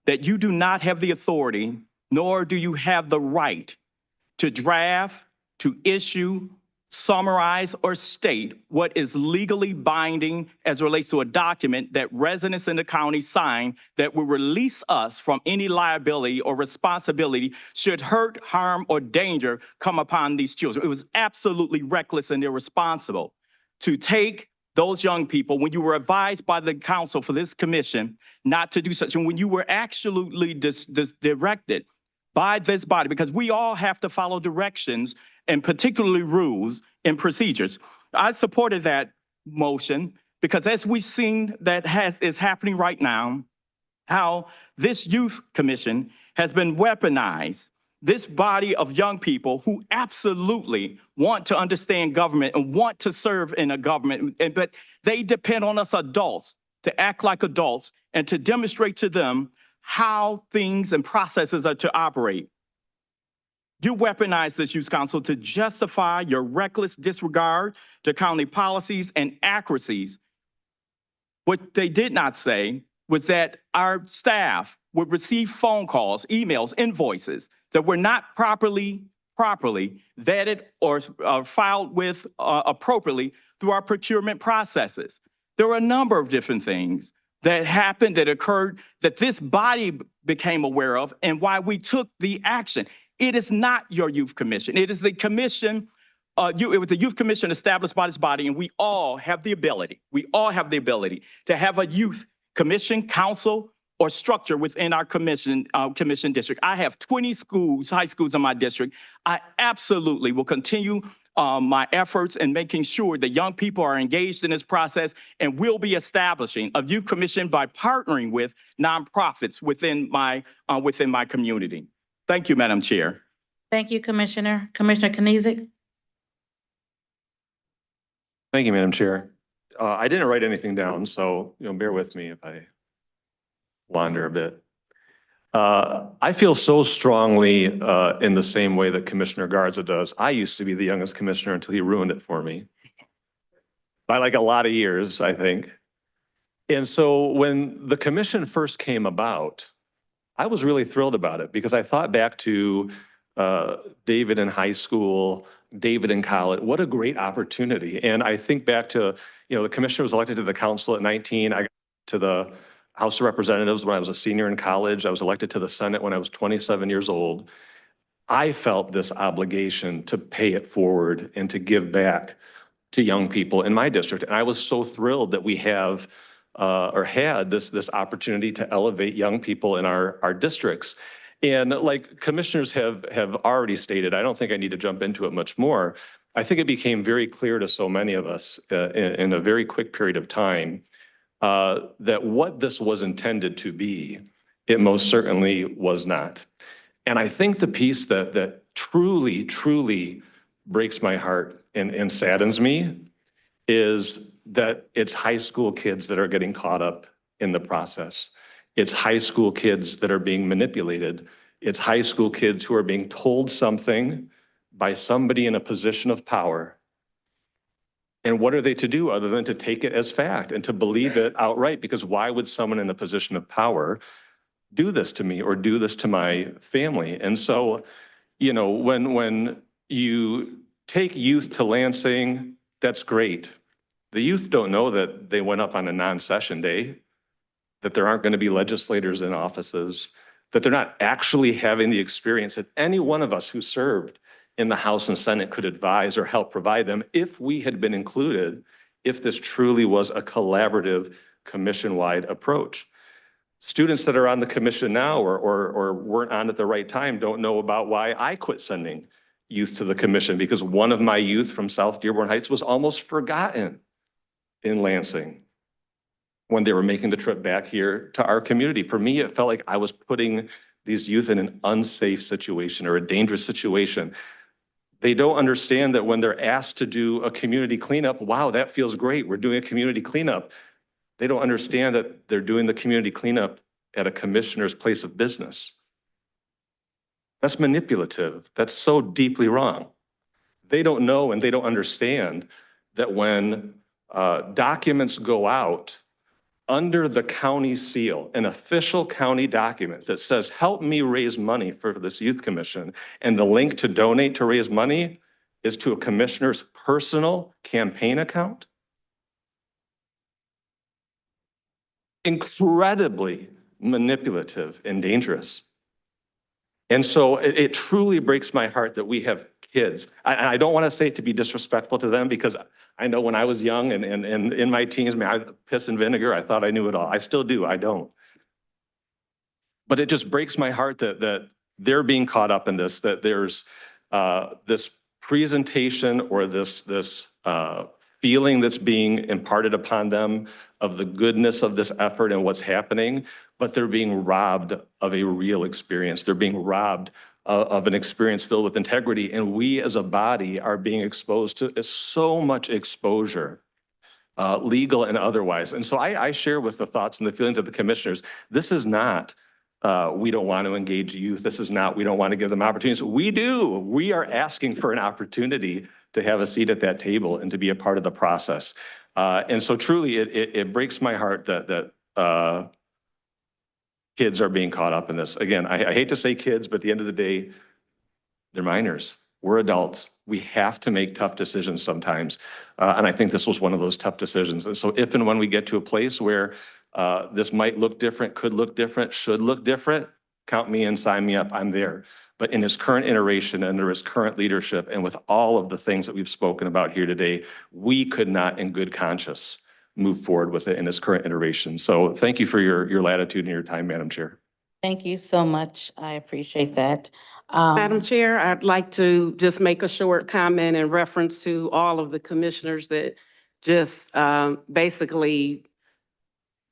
that you do not have the authority, nor do you have the right to draft, to issue, summarize, or state what is legally binding as it relates to a document that residents in the county sign that will release us from any liability or responsibility should hurt, harm, or danger come upon these children. It was absolutely reckless and irresponsible to take those young people when you were advised by the council for this commission not to do such, and when you were actually directed by this body, because we all have to follow directions and particularly rules and procedures. I supported that motion because as we've seen that is happening right now, how this youth commission has been weaponized. This body of young people who absolutely want to understand government and want to serve in a government, but they depend on us adults to act like adults and to demonstrate to them how things and processes are to operate. You weaponize this youth council to justify your reckless disregard to county policies and accuracies. What they did not say was that our staff would receive phone calls, emails, invoices that were not properly vetted or filed with appropriately through our procurement processes. There were a number of different things that happened, that occurred, that this body became aware of, and why we took the action. It is not your youth commission. It is the commission. It was the youth commission established by this body, and we all have the ability. We all have the ability to have a youth commission, council, or structure within our commission district. I have 20 schools, high schools in my district. I absolutely will continue my efforts in making sure that young people are engaged in this process, and we'll be establishing a youth commission by partnering with nonprofits within my community. Thank you, Madam Chair. Thank you, Commissioner. Commissioner Kniezek. Thank you, Madam Chair. I didn't write anything down, so bear with me if I wander a bit. I feel so strongly in the same way that Commissioner Garza does. I used to be the youngest commissioner until he ruined it for me. By like a lot of years, I think. And so when the commission first came about, I was really thrilled about it because I thought back to David in high school, David in college. What a great opportunity. And I think back to, the commissioner was elected to the council at 19. I got to the House of Representatives when I was a senior in college. I was elected to the Senate when I was 27 years old. I felt this obligation to pay it forward and to give back to young people in my district. And I was so thrilled that we have had this opportunity to elevate young people in our districts. And like commissioners have already stated, I don't think I need to jump into it much more. I think it became very clear to so many of us in a very quick period of time that what this was intended to be, it most certainly was not. And I think the piece that truly breaks my heart and saddens me is that it's high school kids that are getting caught up in the process. It's high school kids that are being manipulated. It's high school kids who are being told something by somebody in a position of power. And what are they to do other than to take it as fact and to believe it outright? Because why would someone in a position of power do this to me or do this to my family? And so, when you take youth to Lansing, that's great. The youth don't know that they went up on a non-session day, that there aren't going to be legislators in offices, that they're not actually having the experience that any one of us who served in the House and Senate could advise or help provide them if we had been included, if this truly was a collaborative commission-wide approach. Students that are on the commission now or weren't on at the right time don't know about why I quit sending youth to the commission because one of my youth from South Dearborn Heights was almost forgotten in Lansing when they were making the trip back here to our community. For me, it felt like I was putting these youth in an unsafe situation or a dangerous situation. They don't understand that when they're asked to do a community cleanup, wow, that feels great. We're doing a community cleanup. They don't understand that they're doing the community cleanup at a commissioner's place of business. That's manipulative. That's so deeply wrong. They don't know and they don't understand that when documents go out under the county seal, an official county document that says, help me raise money for this youth commission, and the link to donate to raise money is to a commissioner's personal campaign account. Incredibly manipulative and dangerous. And so it truly breaks my heart that we have kids. I don't want to say it to be disrespectful to them because I know when I was young and in my teens, man, I piss and vinegar, I thought I knew it all. I still do, I don't. But it just breaks my heart that they're being caught up in this, that there's this presentation or this feeling that's being imparted upon them of the goodness of this effort and what's happening, but they're being robbed of a real experience. They're being robbed of an experience filled with integrity. And we as a body are being exposed to so much exposure, legal and otherwise. And so I share with the thoughts and the feelings of the commissioners. This is not, we don't want to engage youth. This is not, we don't want to give them opportunities. We do. We are asking for an opportunity to have a seat at that table and to be a part of the process. And so truly it breaks my heart that kids are being caught up in this. Again, I hate to say kids, but at the end of the day, they're minors. We're adults. We have to make tough decisions sometimes. And I think this was one of those tough decisions. And so if and when we get to a place where this might look different, could look different, should look different, count me in, sign me up, I'm there. But in his current iteration, under his current leadership, and with all of the things that we've spoken about here today, we could not in good conscience move forward with it in its current iteration. So thank you for your latitude and your time, Madam Chair. Thank you so much. I appreciate that. Madam Chair, I'd like to just make a short comment in reference to all of the commissioners that just basically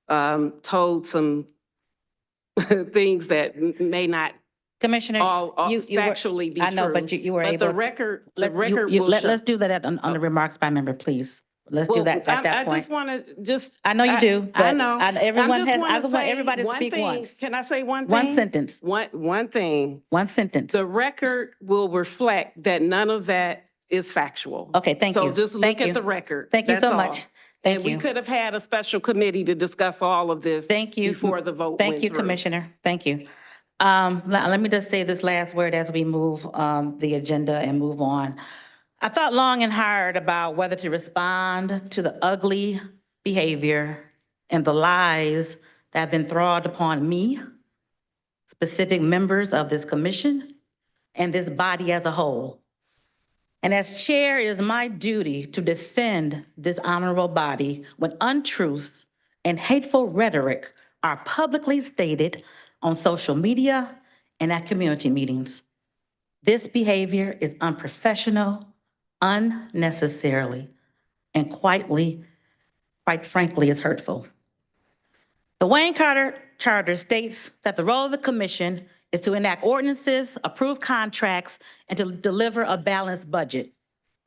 told some things that may not Commissioner, all you were- factually be true. I know, but you were But able. the record will Let's show. do that on the remarks by member, please. Let's do that at that I point. just want to just. I know you do, I but know. everyone just has, wanna I just want say everybody to one speak thing. once. Can I say one thing? One sentence, One thing. one sentence. The record will reflect that none of that is factual. Okay, thank So you. just look Thank at you. the record. Thank you That's so all. much. Thank And you. we could have had a special committee to discuss all of this. Thank you. Before the vote Thank went you, through. Commissioner. Thank you. Let me just say this last word as we move the agenda and move on. I thought long and hard about whether to respond to the ugly behavior and the lies that have been thrown upon me, specific members of this commission, and this body as a whole. And as chair, it is my duty to defend this honorable body when untruths and hateful rhetoric are publicly stated on social media and at community meetings. This behavior is unprofessional, unnecessarily, and quite frankly, is hurtful. The Wayne Carter Charter states that the role of the commission is to enact ordinances, approve contracts, and to deliver a balanced budget.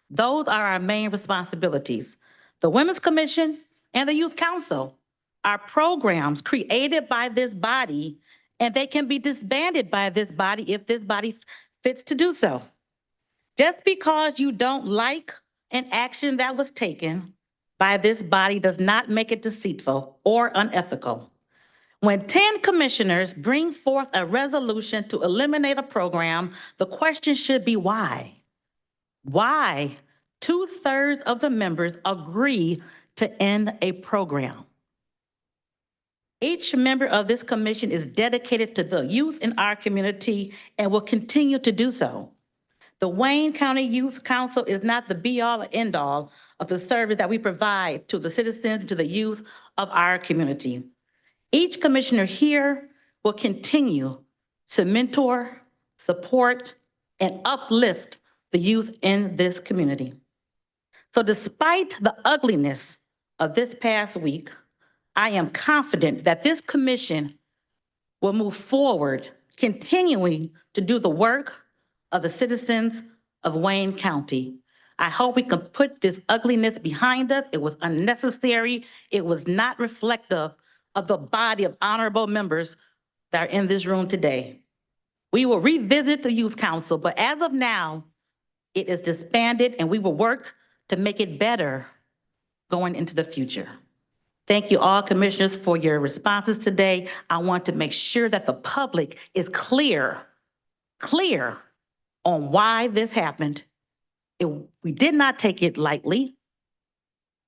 Those are our main responsibilities. The Women's Commission and the Youth Council are programs created by this body, and they can be disbanded by this body if this body fits to do so. Just because you don't like an action that was taken by this body does not make it deceitful or unethical. When 10 commissioners bring forth a resolution to eliminate a program, the question should be why? Why 2/3 of the members agree to end a program? Each member of this commission is dedicated to the youth in our community and will continue to do so. The Wayne County Youth Council is not the be-all and end-all of the service that we provide to the citizens, to the youth of our community. Each commissioner here will continue to mentor, support, and uplift the youth in this community. So despite the ugliness of this past week, I am confident that this commission will move forward, continuing to do the work of the citizens of Wayne County. I hope we can put this ugliness behind us. It was unnecessary. It was not reflective of the body of honorable members that are in this room today. We will revisit the Youth Council, but as of now, it is disbanded and we will work to make it better going into the future. Thank you all commissioners for your responses today. I want to make sure that the public is clear on why this happened. We did not take it lightly,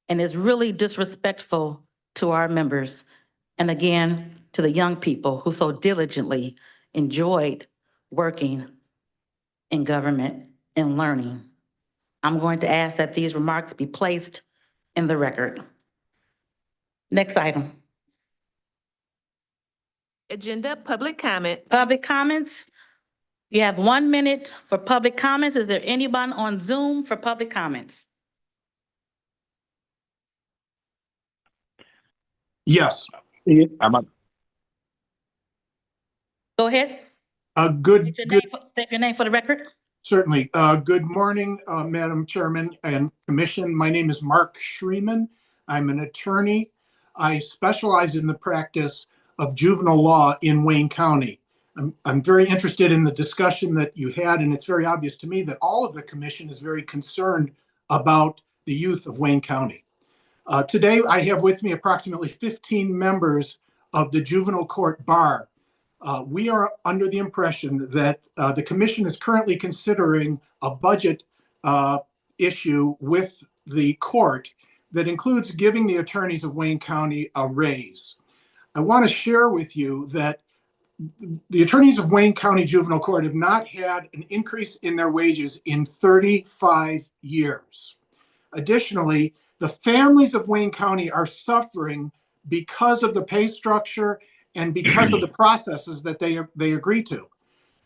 and it's really disrespectful to our members. And again, to the young people who so diligently enjoyed working in government and learning. I'm going to ask that these remarks be placed in the record. Next item. Agenda, public comment. Public comments. You have 1 minute for public comments. Is there anyone on Zoom for public comments? Yes. Go ahead. Good, State your name for the record. certainly. Good morning, Madam Chairman and Commission. My name is Mark Schreeman. I'm an attorney. I specialize in the practice of juvenile law in Wayne County. I'm very interested in the discussion that you had, and it's very obvious to me that all of the commission is very concerned about the youth of Wayne County. Today, I have with me approximately 15 members of the juvenile court bar. We are under the impression that the commission is currently considering a budget issue with the court that includes giving the attorneys of Wayne County a raise. I want to share with you that the attorneys of Wayne County Juvenile Court have not had an increase in their wages in 35 years. Additionally, the families of Wayne County are suffering because of the pay structure and because of the processes that they agree to.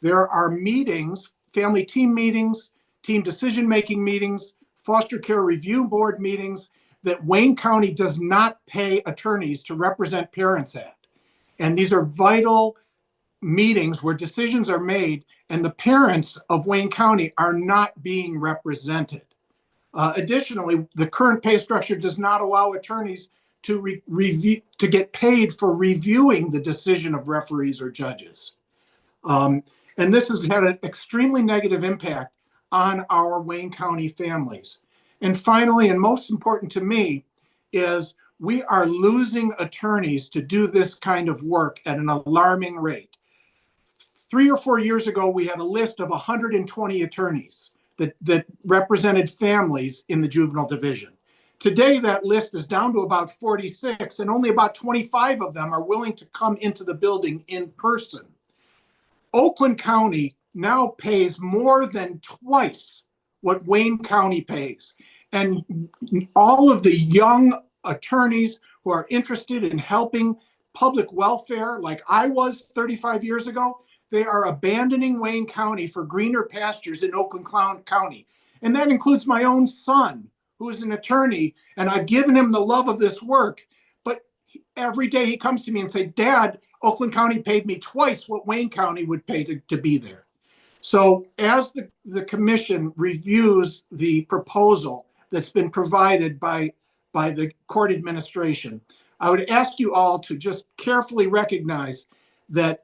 There are meetings, family team meetings, team decision-making meetings, foster care review board meetings that Wayne County does not pay attorneys to represent parents at. And these are vital meetings where decisions are made and the parents of Wayne County are not being represented. Additionally, the current pay structure does not allow attorneys to get paid for reviewing the decision of referees or judges. And this has had an extremely negative impact on our Wayne County families. And finally, and most important to me, is we are losing attorneys to do this kind of work at an alarming rate. 3 or 4 years ago, we had a list of 120 attorneys that represented families in the juvenile division. Today, that list is down to about 46, and only about 25 of them are willing to come into the building in person. Oakland County now pays more than twice what Wayne County pays. And all of the young attorneys who are interested in helping public welfare, like I was 35 years ago, they are abandoning Wayne County for greener pastures in Oakland County. And that includes my own son, who is an attorney, and I've given him the love of this work. But every day he comes to me and says, Dad, Oakland County paid me twice what Wayne County would pay to be there. So as the commission reviews the proposal that's been provided by the court administration, I would ask you all to just carefully recognize that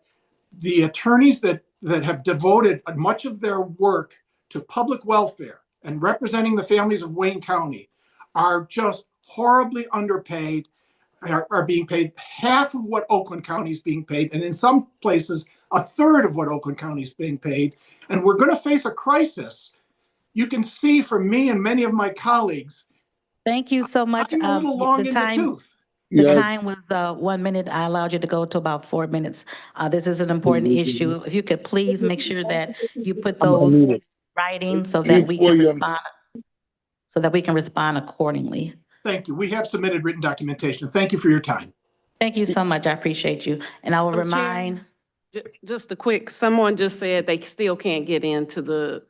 the attorneys that have devoted much of their work to public welfare and representing the families of Wayne County are just horribly underpaid, are being paid half of what Oakland County is being paid, and in some places, a third of what Oakland County is being paid. And we're going to face a crisis. You can see from me and many of my colleagues. Thank you so much. I'm a little long in the tooth. The time was 1 minute. I allowed you to go to about 4 minutes. This is an important issue. If you could please make sure that you put those in writing so that we can respond accordingly. Thank you. We have submitted written documentation. Thank you for your time. Thank you so much. I appreciate you. And I will remind. Just a quick, someone just said they still can't get into the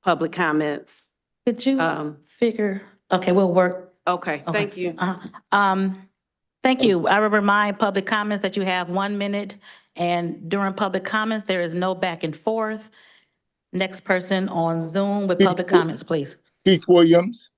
public comments. Could you figure, okay, we'll work. Okay, Okay. thank you. Thank you. I will remind public comments that you have 1 minute, and during public comments, there is no back and forth. Next person on Zoom with public comments, please. Keith Williams.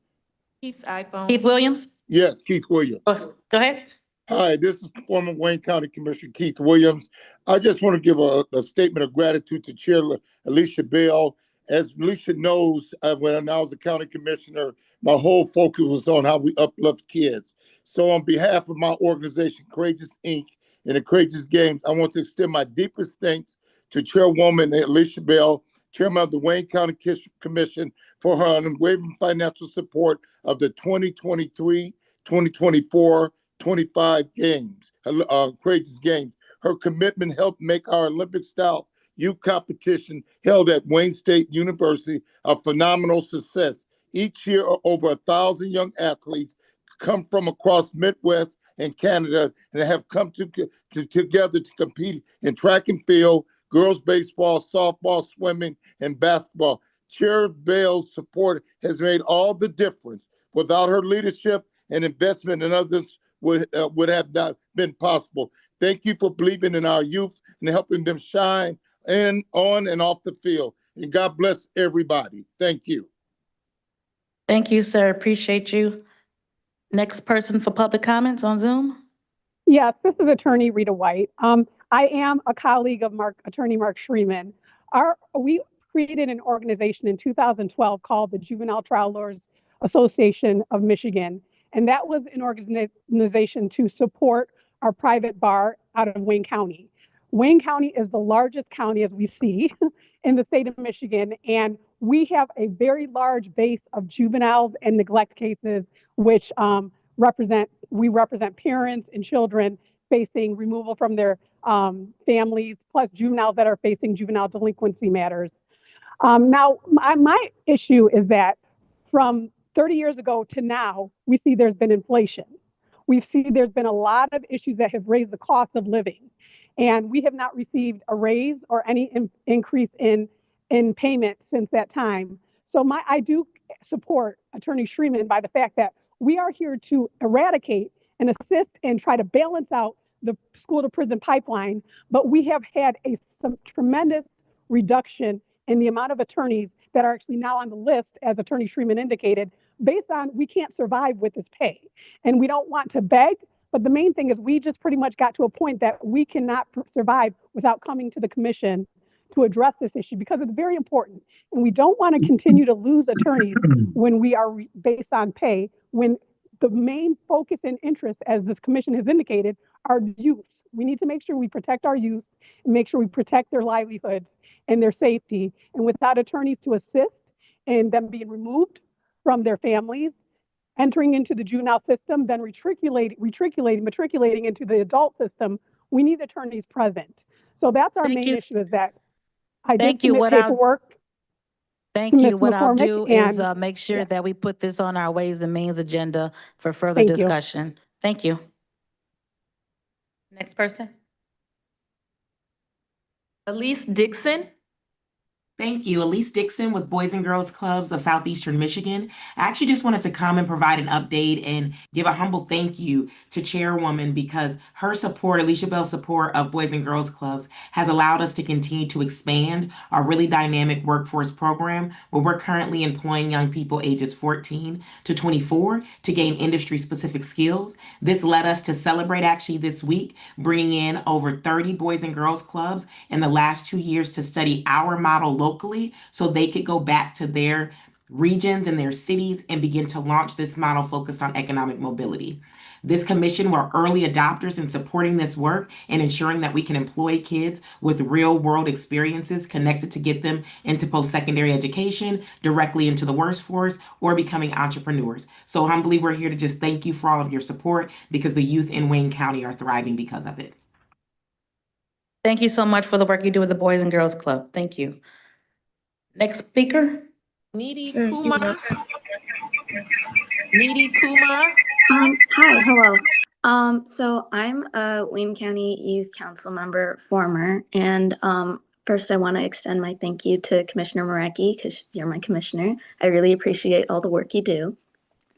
Keith's iPhone. Keith Williams, Yes, Keith Williams. go ahead. Hi, this is former Wayne County Commissioner Keith Williams. I just want to give a statement of gratitude to Chair Alicia Bell. As Alicia knows, when I was a county commissioner, my whole focus was on how we uplift kids. So on behalf of my organization, Courageous Inc. and the Courageous Games, I want to extend my deepest thanks to Chairwoman Alicia Bell, Chairman of the Wayne County Commission, for her unwavering financial support of the 2023, 2024, 25 games, Courageous Games. Her commitment helped make our Olympic-style youth competition held at Wayne State University a phenomenal success. Each year, over 1,000 young athletes come from across Midwest and Canada and have come together to compete in track and field, girls baseball, softball, swimming, and basketball. Chair Bell's support has made all the difference. Without her leadership and investment in others, would have not been possible. Thank you for believing in our youth and helping them shine on and off the field. And God bless everybody. Thank you. Thank you, sir. Appreciate you. Next person for public comments on Zoom. Yes, this is Attorney Rita White. I am a colleague of Attorney Mark Schreeman. We created an organization in 2012 called the Juvenile Trial Lawyers Association of Michigan. And that was an organization to support our private bar out of Wayne County. Wayne County is the largest county, as we see, in the state of Michigan, and we have a very large base of juveniles and neglect cases, which we represent parents and children facing removal from their families, plus juveniles that are facing juvenile delinquency matters. Now, my issue is that from 30 years ago to now, we see there's been inflation. We've seen there's been a lot of issues that have raised the cost of living, and we have not received a raise or any increase in payment since that time. So I do support Attorney Schreeman by the fact that we are here to eradicate and assist and try to balance out the school to prison pipeline, but we have had some tremendous reduction in the amount of attorneys that are actually now on the list, as Attorney Schreeman indicated, based on we can't survive with this pay. And we don't want to beg, but the main thing is we just pretty much got to a point that we cannot survive without coming to the commission to address this issue because it's very important. And we don't want to continue to lose attorneys when we are based on pay, when the main focus and interest, as this commission has indicated, are youth. We need to make sure we protect our youth and make sure we protect their livelihoods and their safety. And without attorneys to assist in them being removed from their families, entering into the juvenile system, then matriculating into the adult system, we need attorneys present. So that's our main issue, is that I did submit paperwork. Thank you. What I'll do is make sure that we put this on our Ways and Means agenda for further discussion. Thank you. Next person. Elise Dixon. Thank you. Elise Dixon with Boys and Girls Clubs of Southeastern Michigan. I actually just wanted to come and provide an update and give a humble thank you to Chairwoman, because her support, Alicia Bell's support of Boys and Girls Clubs, has allowed us to continue to expand our really dynamic workforce program, where we're currently employing young people ages 14 to 24 to gain industry-specific skills. This led us to celebrate actually this week, bringing in over 30 Boys and Girls Clubs in the last 2 years to study our model locally, so they could go back to their regions and their cities and begin to launch this model focused on economic mobility. This commission were early adopters in supporting this work and ensuring that we can employ kids with real world experiences connected to get them into post-secondary education, directly into the workforce, or becoming entrepreneurs. So humbly, we're here to just thank you for all of your support, because the youth in Wayne County are thriving because of it. Thank you so much for the work you do with the Boys and Girls Club. Thank you. Next speaker. Needy Kumar. Needy Kumar. Hi, hello. So I'm a Wayne County Youth Council member, former, and First, I want to extend my thank you to Commissioner Marecki because you're my commissioner. I really appreciate all the work you do.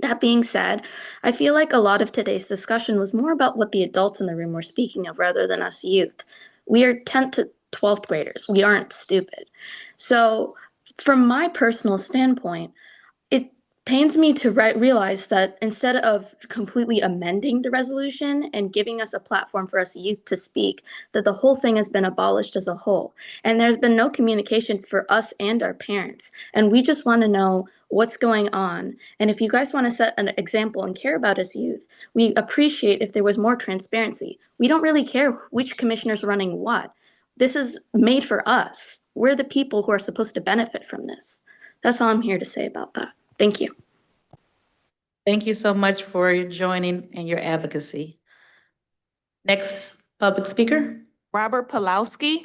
That being said, I feel like a lot of today's discussion was more about what the adults in the room were speaking of rather than us youth. We are 10th to 12th graders. We aren't stupid. So, from my personal standpoint, it pains me to realize that instead of completely amending the resolution and giving us a platform for us youth to speak, that the whole thing has been abolished as a whole. And there's been no communication for us and our parents. And we just want to know what's going on. And if you guys want to set an example and care about us youth, we appreciate if there was more transparency. We don't really care which commissioner's running what. This is made for us. We're the people who are supposed to benefit from this. That's all I'm here to say about that. Thank you. Thank you so much for joining and your advocacy. Next public speaker. Robert Pulowski.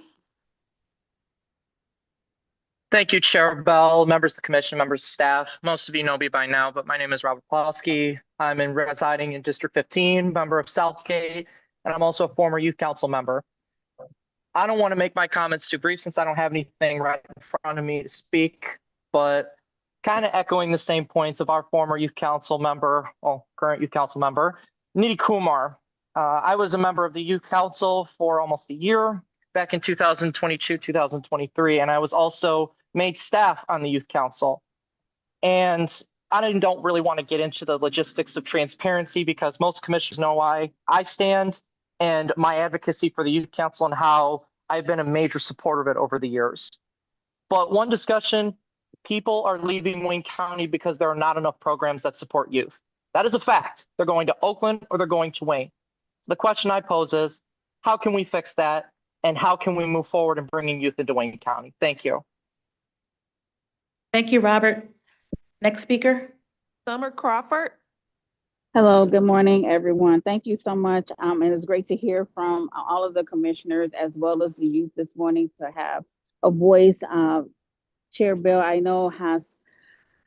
Thank you, Chair Bell, members of the commission, members of staff. Most of you know me by now, but my name is Robert Pulowski. I'm residing in District 15, member of Southgate, and I'm also a former youth council member. I don't want to make my comments too brief since I don't have anything right in front of me to speak, but kind of echoing the same points of our former youth council member, well, current youth council member, Nidhi Kumar. I was a member of the youth council for almost a year back in 2022, 2023, and I was also made staff on the youth council. And I don't really want to get into the logistics of transparency because most commissioners know why I stand and my advocacy for the youth council and how I've been a major supporter of it over the years. But one discussion, people are leaving Wayne County because there are not enough programs that support youth. That is a fact. They're going to Oakland or they're going to Wayne. So the question I pose is, how can we fix that? And how can we move forward in bringing youth into Wayne County? Thank you. Thank you, Robert. Next speaker. Summer Crawford. Hello, good morning, everyone. Thank you so much. And it's great to hear from all of the commissioners as well as the youth this morning to have a voice. Chair Bill, I know, has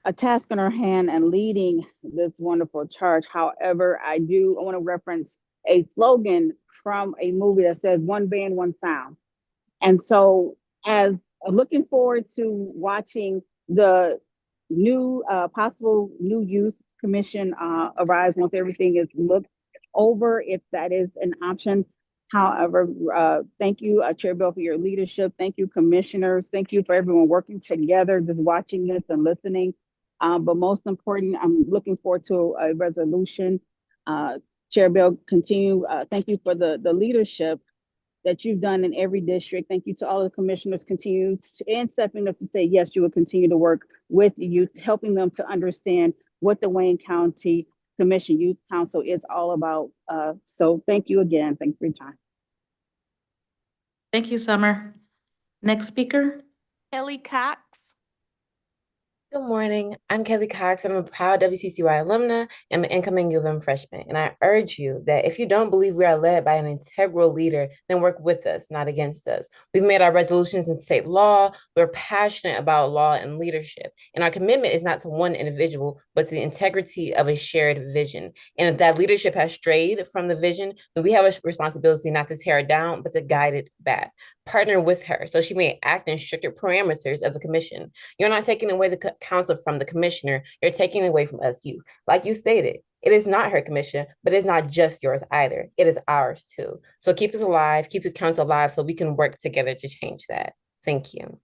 a task in her hand and leading this wonderful charge. However, I want to reference a slogan from a movie that says "One band, one sound." And so as looking forward to watching the new possible new youth commission arise once everything is looked over, if that is an option. However, thank you, Chair Bill, for your leadership. Thank you, commissioners. Thank you for everyone working together, just watching this and listening. But most important, I'm looking forward to a resolution. Chair Bill, continue. Thank you for the leadership that you've done in every district. Thank you to all the commissioners, continue and stepping up to say, yes, you will continue to work with the youth, helping them to understand what the Wayne County Commission Youth Council is all about. So thank you again. Thank you for your time. Thank you, Summer. Next speaker. Kelly Cox. Good morning. I'm Kelly Cox. I'm a proud WCCY alumna and an incoming U of M freshman. And I urge you that if you don't believe we are led by an integral leader, then work with us, not against us. We've made our resolutions in state law. We're passionate about law and leadership. And our commitment is not to one individual, but to the integrity of a shared vision. And if that leadership has strayed from the vision, then we have a responsibility not to tear it down, but to guide it back. Partner with her so she may act in stricter parameters of the commission. You're not taking away the council from the commissioner, you're taking away from us youth. Like you stated, it is not her commission, but it's not just yours either. It is ours too. So keep us alive, keep this council alive so we can work together to change that. Thank you.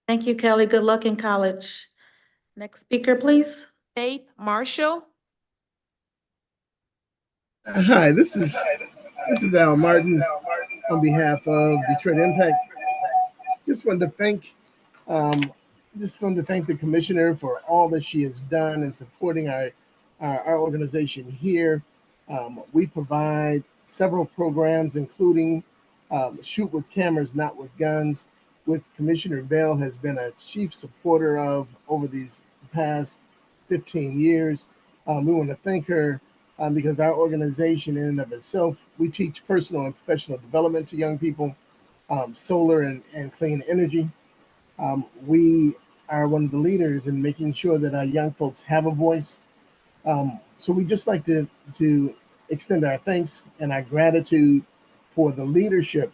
Thank you, Kelly. Good luck in college. Next speaker, please. Faith Marshall. Hi, this is Al Martin on behalf of Detroit Impact. Just wanted to thank the commissioner for all that she has done in supporting our organization here. We provide several programs, including Shoot with Cameras, Not with Guns, which Commissioner Bell has been a chief supporter of over these past 15 years. We want to thank her because our organization in and of itself, we teach personal and professional development to young people, solar and clean energy. We are one of the leaders in making sure that our young folks have a voice. So we just like to extend our thanks and our gratitude for the leadership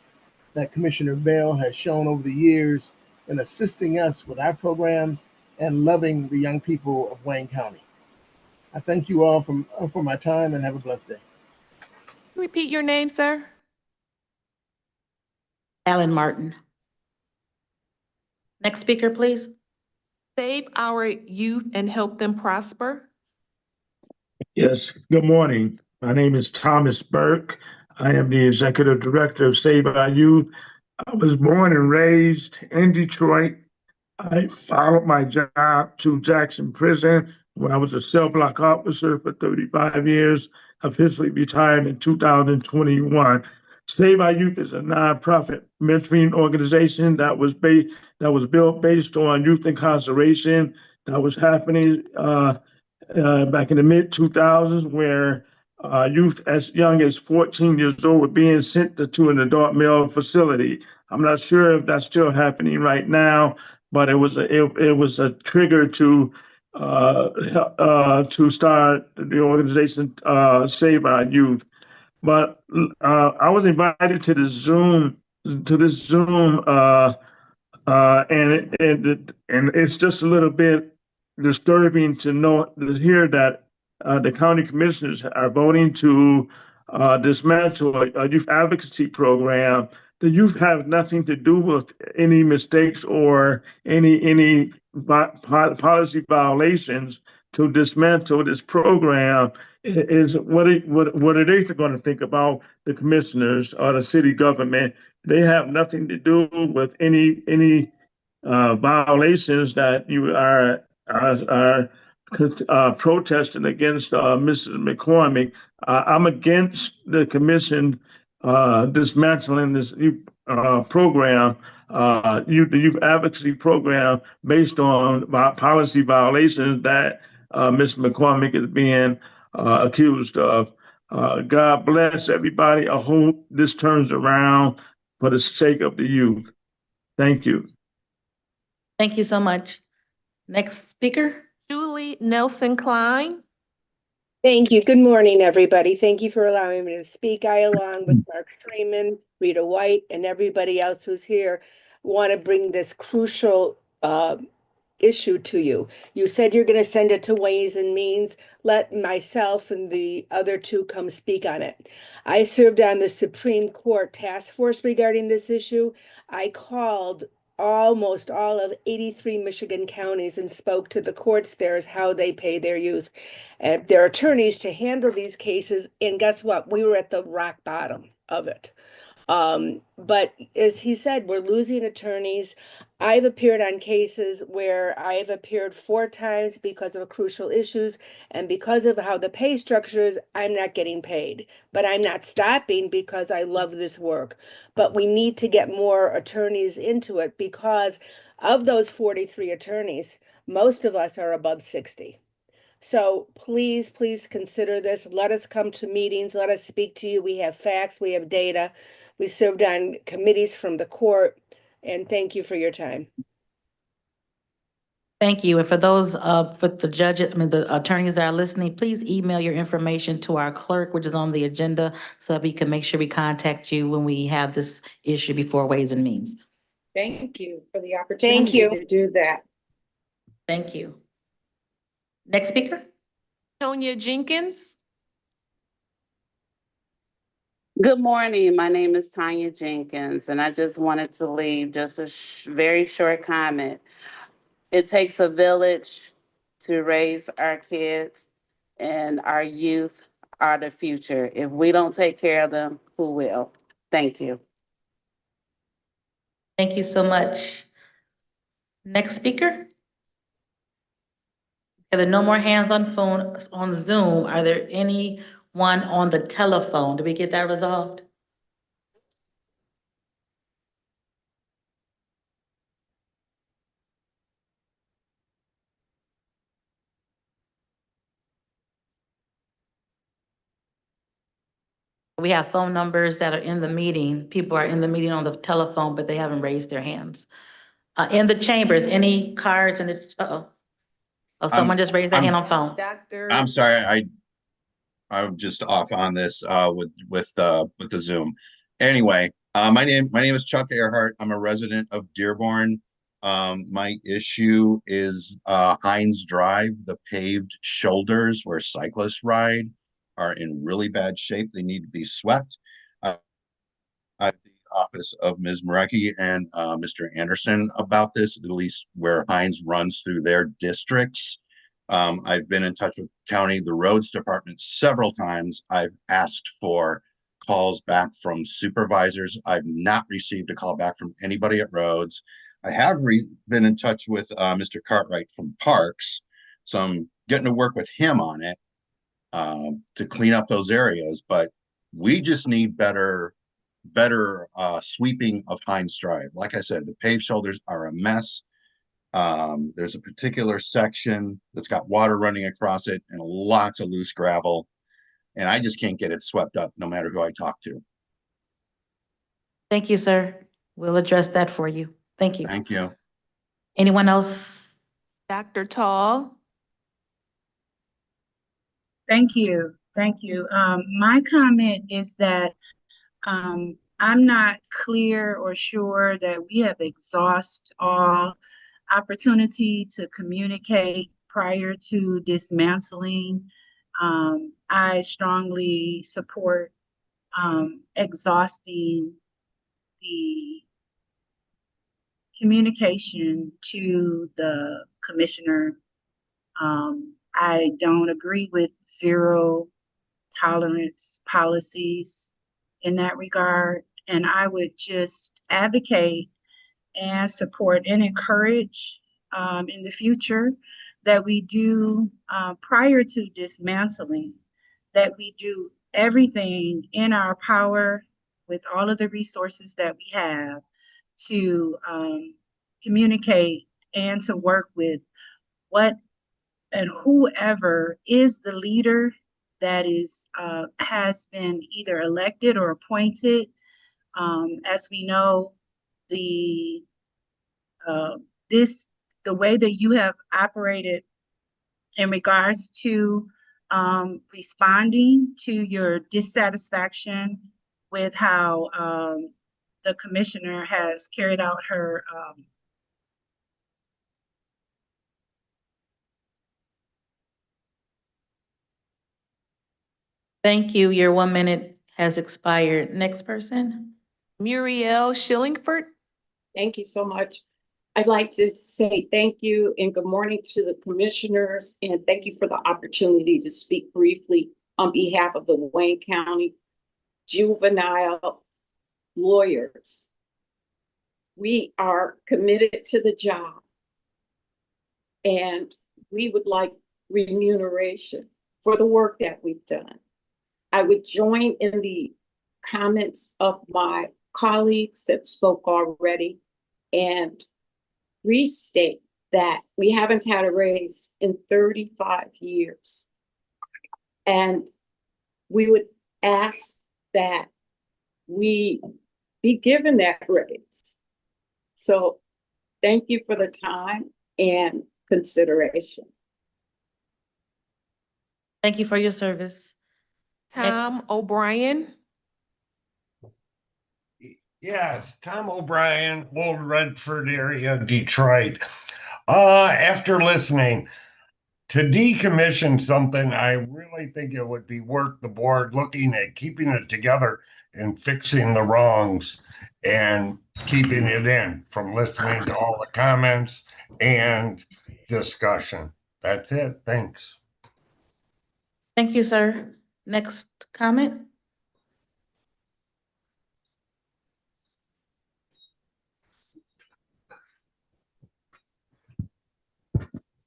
that Commissioner Bell has shown over the years in assisting us with our programs and loving the young people of Wayne County. I thank you all for my time and have a blessed day. Repeat your name, sir. Alan Martin. Next speaker, please. Save our youth and help them prosper. Yes, good morning. My name is Thomas Burke. I am the Executive Director of Save Our Youth. I was born and raised in Detroit. I followed my job to Jackson Prison, where I was a cell block officer for 35 years, officially retired in 2021. Save Our Youth is a nonprofit mentoring organization that was built based on youth incarceration that was happening back in the mid 2000s, where youth as young as 14 years old were being sent to an adult male facility. I'm not sure if that's still happening right now, but it was a trigger to start the organization Save Our Youth. But I was invited to this Zoom, and it's just a little bit disturbing to hear that the county commissioners are voting to dismantle a youth advocacy program. The youth have nothing to do with any mistakes or any policy violations. To dismantle this program is what are they going to think about the commissioners or the city government? They have nothing to do with any violations that you are protesting against Mrs. McCormick. I'm against the commission dismantling this program, the youth advocacy program, based on policy violations that Ms. McCormick is being accused of. God bless everybody. I hope this turns around for the sake of the youth. Thank you. Thank you so much. Next speaker. Julie Nelson Klein. Thank you. Good morning, everybody. Thank you for allowing me to speak. I, along with Mark Freeman, Rita White, and everybody else who's here, want to bring this crucial issue to you. You said you're going to send it to Ways and Means. Let myself and the other two come speak on it. I served on the Supreme Court task force regarding this issue. I called almost all of 83 Michigan counties and spoke to the courts there as how they pay their youth and their attorneys to handle these cases. And guess what? We were at the rock bottom of it. But as he said, we're losing attorneys. I've appeared on cases where I've appeared 4 times because of crucial issues, and because of how the pay structure is, I'm not getting paid. But I'm not stopping because I love this work. But we need to get more attorneys into it, because of those 43 attorneys, most of us are above 60. So please, please consider this. Let us come to meetings. Let us speak to you. We have facts. We have data. We served on committees from the court. And thank you for your time. Thank you. And for those for the attorneys that are listening, please email your information to our clerk, which is on the agenda, so that we can make sure we contact you when we have this issue before Ways and Means. Thank you for the opportunity to do that. Thank you. Next speaker. Tonya Jenkins. Good morning. My name is Tanya Jenkins, and I just wanted to leave just a very short comment. It takes a village to raise our kids, and our youth are the future. If we don't take care of them, who will? Thank you. Thank you so much. Next speaker. Are there no more hands on phone on Zoom? Are there anyone on the telephone? Did we get that resolved? We have phone numbers that are in the meeting. People are in the meeting on the telephone, but they haven't raised their hands. In the chambers, any cards in the, oh, someone just raised their hand on phone. I'm sorry, I'm just off on this with the Zoom. Anyway, My name is Chuck Earhart. I'm a resident of Dearborn. My issue is Heinz Drive. The paved shoulders where cyclists ride are in really bad shape. They need to be swept. At the office of Ms. Marecki and Mr. Anderson about this, at least where Heinz runs through their districts. I've been in touch with the roads department several times. I've asked for calls back from supervisors. I've not received a call back from anybody at roads. I have been in touch with Mr. Cartwright from Parks, so I'm getting to work with him on it to clean up those areas. But we just need better sweeping of Heinz Drive. Like I said, the paved shoulders are a mess. There's a particular section that's got water running across it and lots of loose gravel. And I just can't get it swept up no matter who I talk to. Thank you, sir. We'll address that for you. Thank you. Thank you. Anyone else? Dr. Tall. Thank you. Thank you. My comment is that I'm not clear or sure that we have exhausted all opportunity to communicate prior to dismantling. I strongly support exhausting the communication to the commissioner. I don't agree with zero tolerance policies in that regard. And I would just advocate and support and encourage in the future that we do, prior to dismantling, that we do everything in our power with all of the resources that we have to communicate and to work with what and whoever is the leader that is has been either elected or appointed. As we know, the way that you have operated in regards to responding to your dissatisfaction with how the commissioner has carried out her Thank you. Your 1 minute has expired. Next person. Muriel Schillingford. Thank you so much. I'd like to say thank you and good morning to the commissioners, and thank you for the opportunity to speak briefly on behalf of the Wayne County juvenile lawyers. We are committed to the job, and we would like remuneration for the work that we've done. I would join in the comments of my colleagues that spoke already and restate that we haven't had a raise in 35 years. And we would ask that we be given that raise. So thank you for the time and consideration. Thank you for your service. Tom O'Brien. Yes, Tom O'Brien, Old Redford area, Detroit. After listening, to decommission something, I really think it would be worth the board looking at keeping it together and fixing the wrongs and keeping it in from listening to all the comments and discussion. That's it. Thanks. Thank you, sir. Next comment.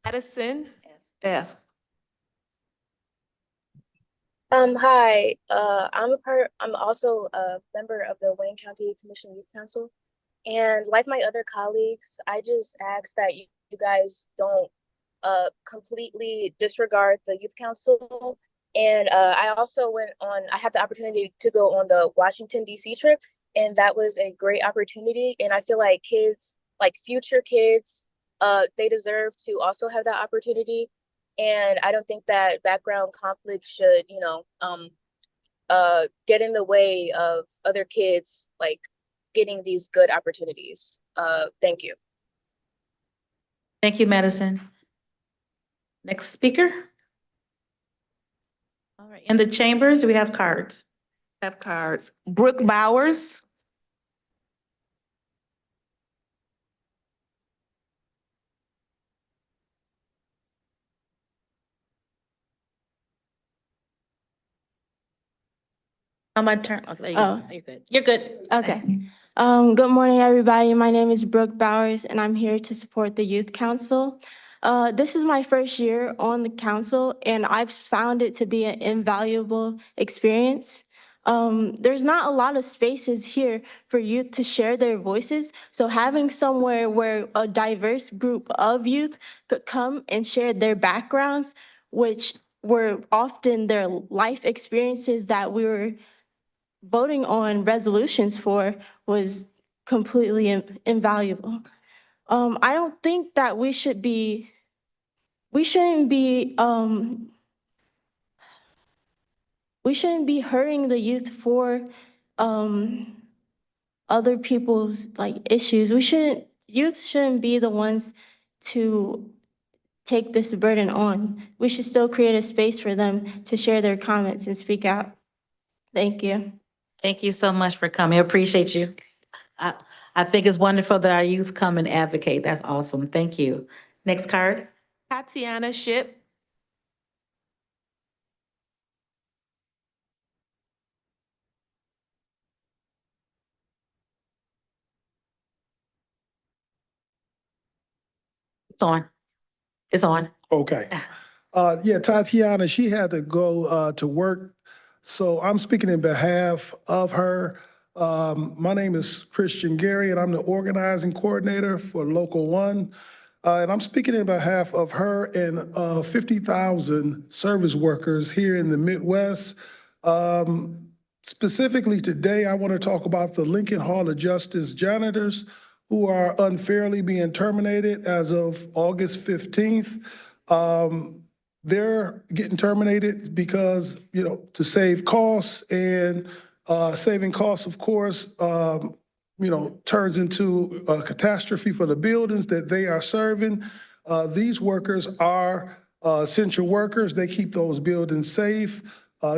Addison F. Hi, I'm also a member of the Wayne County Commission Youth Council. And like my other colleagues, I just ask that you guys don't completely disregard the Youth Council. And I had the opportunity to go on the Washington, D.C. trip, and that was a great opportunity. And I feel like kids, like future kids, they deserve to also have that opportunity. And I don't think that background conflict should, get in the way of other kids, like getting these good opportunities. Thank you. Thank you, Madison. Next speaker. All right, in the chambers, we have cards. Have cards. Brooke Bowers. On my turn. Oh, there you Oh. go. You're good. You're good. Okay. Good morning, everybody. My name is Brooke Bowers, and I'm here to support the Youth Council. This is my first year on the council, and I've found it to be an invaluable experience. There's not a lot of spaces here for youth to share their voices, so having somewhere where a diverse group of youth could come and share their backgrounds, which were often their life experiences that we were voting on resolutions for, was completely invaluable. I don't think that we shouldn't be we shouldn't be hurting the youth for other people's like issues. Youth shouldn't be the ones to take this burden on. We should still create a space for them to share their comments and speak out. Thank you. Thank you so much for coming. I appreciate you. I think it's wonderful that our youth come and advocate. That's awesome. Thank you. Next card. Tatiana Ship. It's on. It's on. Okay. Yeah, Tatiana, she had to go to work. So I'm speaking in behalf of her. My name is Christian Gary, and I'm the organizing coordinator for Local One. And I'm speaking in behalf of her and 50,000 service workers here in the Midwest. Specifically today, I want to talk about the Lincoln Hall of Justice janitors who are unfairly being terminated as of August 15th. They're getting terminated because, to save costs, and saving costs, of course, turns into a catastrophe for the buildings that they are serving. These workers are essential workers. They keep those buildings safe.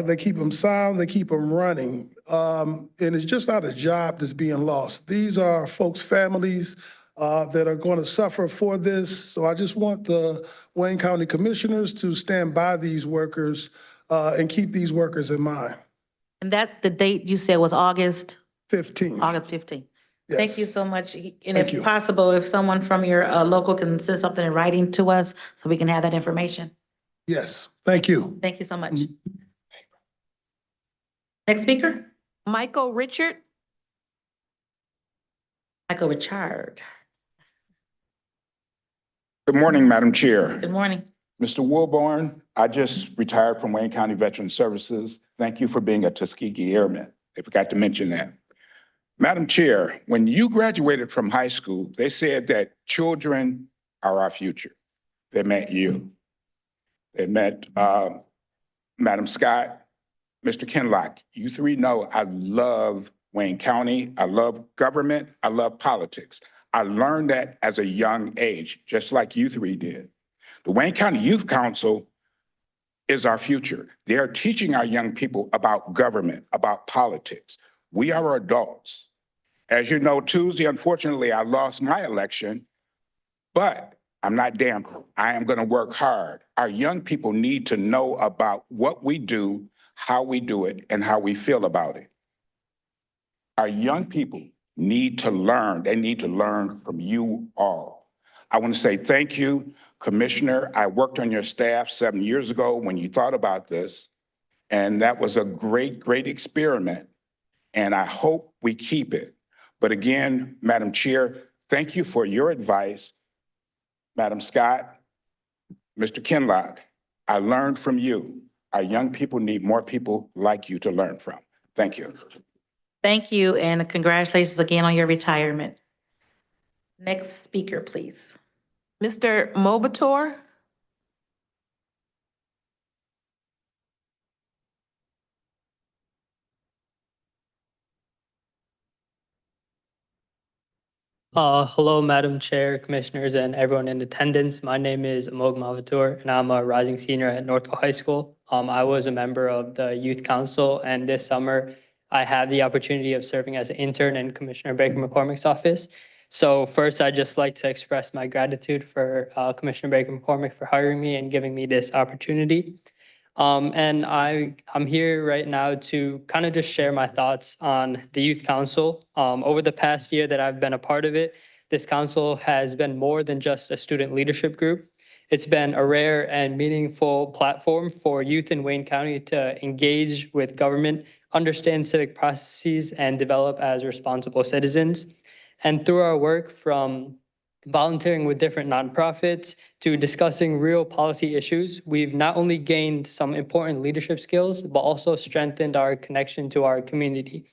They keep them sound. They keep them running. And it's just not a job that's being lost. These are folks' families that are going to suffer for this. So I just want the Wayne County Commissioners to stand by these workers and keep these workers in mind. And that the date you said was August 15th. August 15th. Yes. Thank you so much. And Thank if you. possible, if someone from your local can send something in writing to us so we can have that information. Yes. Thank you. Thank you so much. Next speaker, Michael Richard. Michael Richard. Good morning, Madam Chair. Good morning. Mr. Wilborn, I just retired from Wayne County Veteran Services. Thank you for being a Tuskegee Airman. I forgot to mention that. Madam Chair, when you graduated from high school, they said that children are our future. They met you. They met Madam Scott, Mr. Kinlock. You three know I love Wayne County. I love government. I love politics. I learned that as a young age, just like you three did. The Wayne County Youth Council is our future. They are teaching our young people about government, about politics. We are adults. As you know, Tuesday, unfortunately, I lost my election, but I'm not damned. I am going to work hard. Our young people need to know about what we do, how we do it, and how we feel about it. Our young people need to learn. They need to learn from you all. I want to say thank you, Commissioner. I worked on your staff 7 years ago when you thought about this, and that was a great, great experiment, and I hope we keep it. But again, Madam Chair, thank you for your advice. Madam Scott, Mr. Kinlock, I learned from you. Our young people need more people like you to learn from. Thank you. Thank you, and congratulations again on your retirement. Next speaker, please. Mr. Mobator. Hello, Madam Chair, Commissioners, and everyone in attendance. My name is Amog Mavatur, and I'm a rising senior at Northville High School. I was a member of the Youth Council, and this summer I had the opportunity of serving as an intern in Commissioner Baker McCormick's office. So first, I'd just like to express my gratitude for Commissioner Baker McCormick for hiring me and giving me this opportunity. And I'm here right now to kind of just share my thoughts on the Youth Council. Over the past year that I've been a part of it, this council has been more than just a student leadership group. It's been a rare and meaningful platform for youth in Wayne County to engage with government, understand civic processes, and develop as responsible citizens. And through our work, from volunteering with different nonprofits to discussing real policy issues, we've not only gained some important leadership skills, but also strengthened our connection to our community.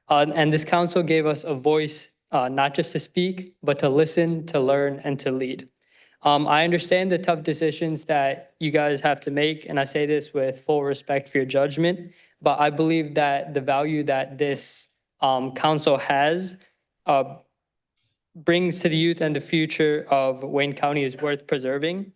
And this council gave us a voice, not just to speak, but to listen, to learn, and to lead. I understand the tough decisions that you guys have to make, and I say this with full respect for your judgment, but I believe that the value that this council has brings to the youth and the future of Wayne County is worth preserving.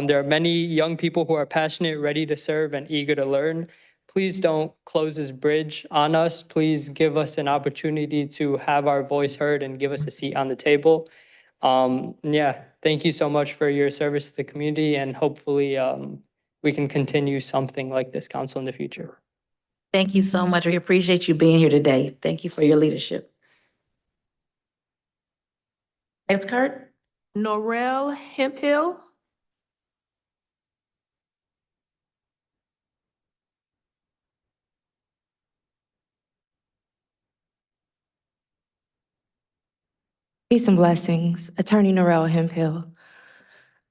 There are many young people who are passionate, ready to serve, and eager to learn. Please don't close this bridge on us. Please give us an opportunity to have our voice heard and give us a seat on the table. Yeah, thank you so much for your service to the community, and hopefully we can continue something like this council in the future. Thank you so much. We appreciate you being here today. Thank you for your leadership. Next card. Norel Hemphill. Peace and blessings. Attorney Norel Hemphill.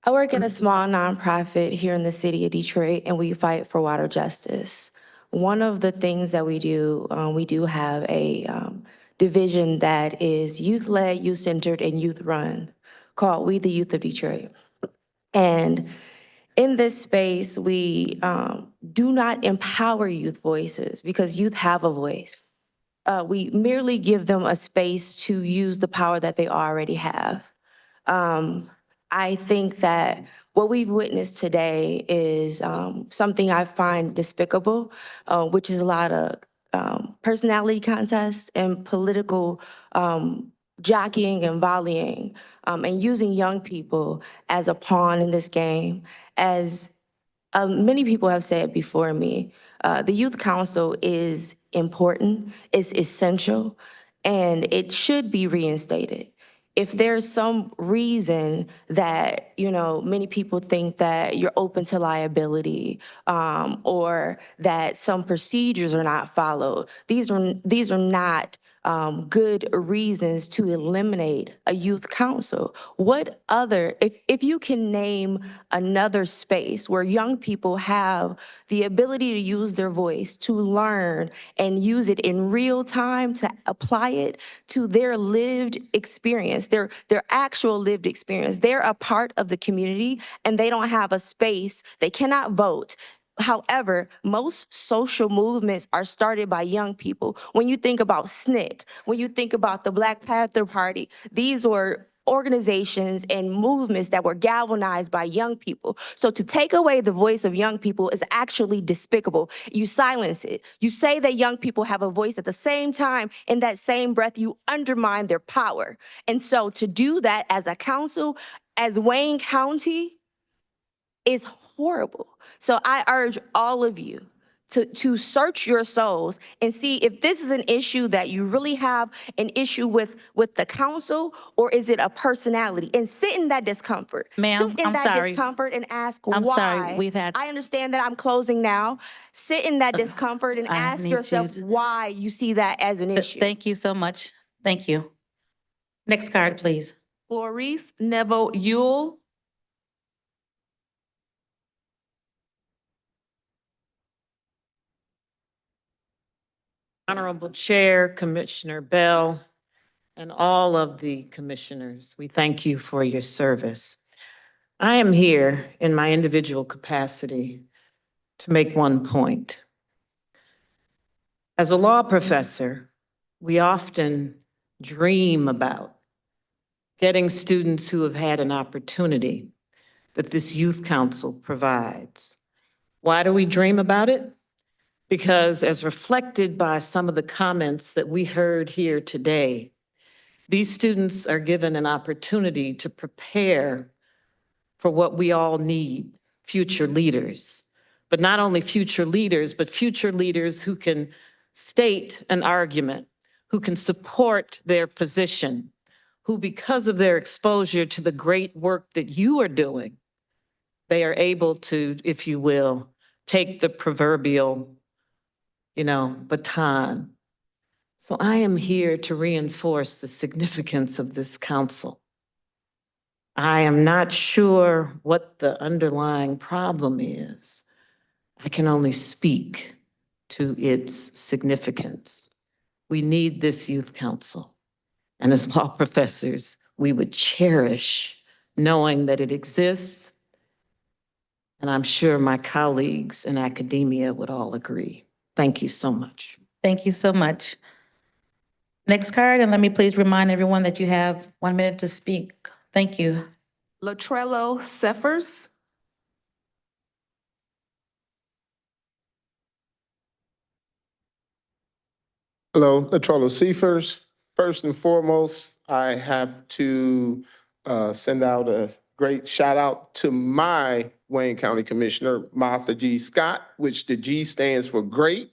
I work at a small nonprofit here in the city of Detroit, and we fight for water justice. One of the things that we do have a division that is youth-led, youth-centered, and youth-run called We the Youth of Detroit. And in this space, we do not empower youth voices because youth have a voice. We merely give them a space to use the power that they already have. I think that what we've witnessed today is something I find despicable, which is a lot of personality contests and political jockeying and volleying, and using young people as a pawn in this game. As many people have said before me, the Youth Council is important, it's essential, and it should be reinstated. If there's some reason that, many people think that you're open to liability, or that some procedures are not followed, these are not good reasons to eliminate a youth council. What other, if you can name another space where young people have the ability to use their voice, to learn and use it in real time, to apply it to their lived experience, their actual lived experience. They're a part of the community and they don't have a space, they cannot vote. However, most social movements are started by young people. When you think about SNCC, when you think about the Black Panther Party, these were organizations and movements that were galvanized by young people. So to take away the voice of young people is actually despicable. You silence it. You say that young people have a voice, at the same time, in that same breath, you undermine their power. And so to do that as a council, as Wayne County, is horrible. So I urge all of you to search your souls and see if this is an issue that you really have an issue with the council, or is it a personality? And sit in that discomfort. Ma'am, sit in I'm that sorry. discomfort and ask I'm why. sorry, I understand that I'm closing now. Sit in that discomfort and I ask need yourself to- why you see that as an issue. Thank you so much. Thank you. Next card, please. Florice Neville Ewell. Honorable Chair, Commissioner Bell, and all of the commissioners, we thank you for your service. I am here in my individual capacity to make one point. As a law professor, we often dream about getting students who have had an opportunity that this youth council provides. Why do we dream about it? Because as reflected by some of the comments that we heard here today, these students are given an opportunity to prepare for what we all need, future leaders. But not only future leaders, but future leaders who can state an argument, who can support their position, who, because of their exposure to the great work that you are doing, they are able to, if you will, take the proverbial, baton. So I am here to reinforce the significance of this council. I am not sure what the underlying problem is. I can only speak to its significance. We need this youth council. And as law professors, we would cherish knowing that it exists. And I'm sure my colleagues in academia would all agree. Thank you so much. Thank you so much. Next card, and let me please remind everyone that you have 1 minute to speak. Thank you. Latrello Seffers. Hello, Latrello Seifers. First and foremost, I have to send out a great shout out to my Wayne County Commissioner, Martha G. Scott, which the G stands for great.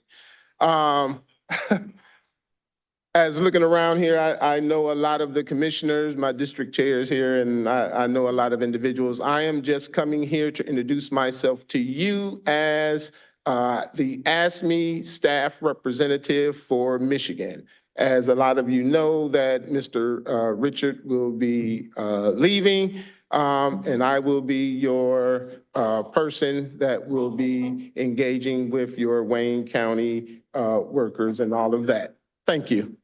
As looking around here, I know a lot of the commissioners, my district chairs here, and I know a lot of individuals. I am just coming here to introduce myself to you as the ASME staff representative for Michigan. As a lot of you know that Mr. Richard will be leaving, and I will be your person that will be engaging with your Wayne County workers and all of that. Thank you.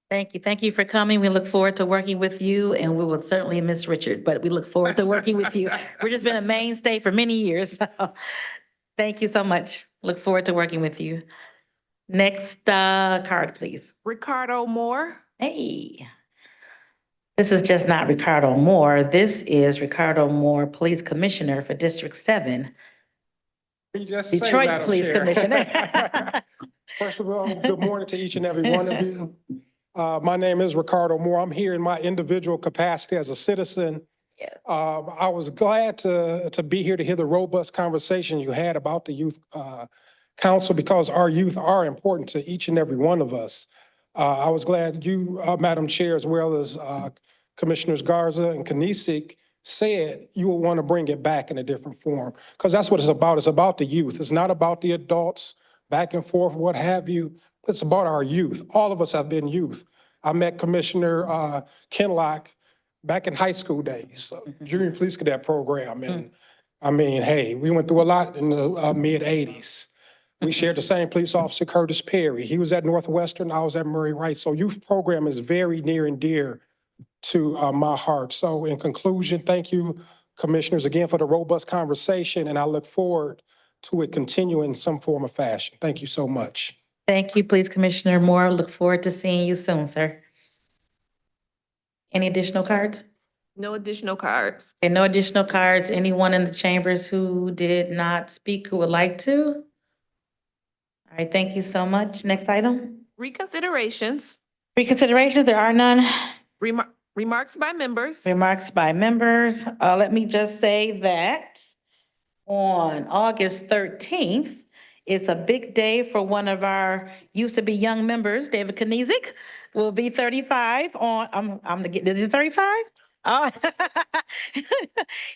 Thank you. Thank you for coming. We look forward to working with you, and we will certainly miss Richard, but we look forward to working with you. Richard's been a mainstay for many years. So thank you so much. Look forward to working with you. Next card, please. Ricardo Moore. Hey. This is just not Ricardo Moore. This is Ricardo Moore, Police Commissioner for District 7. Detroit Police Commissioner. First of all, good morning to each and every one of you. My name is Ricardo Moore. I'm here in my individual capacity as a citizen. Yes. I was glad to be here to hear the robust conversation you had about the Youth Council, because our youth are important to each and every one of us. I was glad you, Madam Chair, as well as Commissioners Garza and Knisik, said you will want to bring it back in a different form, because that's what it's about. It's about the youth. It's not about the adults back and forth, what have you. It's about our youth. All of us have been youth. I met Commissioner Kinlock back in high school days, junior police cadet program. And I mean, hey, we went through a lot in the mid 80s. We shared the same police officer, Curtis Perry. He was at Northwestern, I was at Murray Wright. So youth program is very near and dear to my heart. So in conclusion, thank you, commissioners, again for the robust conversation, and I look forward to it continuing in some form or fashion. Thank you so much. Thank you, Police Commissioner Moore. Look forward to seeing you soon, sir. Any additional cards? No additional cards. Okay, no additional cards. Anyone in the chambers who did not speak who would like to? All right, thank you so much. Next item. Reconsiderations. Reconsiderations, there are none. Remarks by members. Remarks by members. Let me just say that on August 13th, it's a big day for one of our used to be young members, David Knisik, will be 35 on, is he 35? Oh,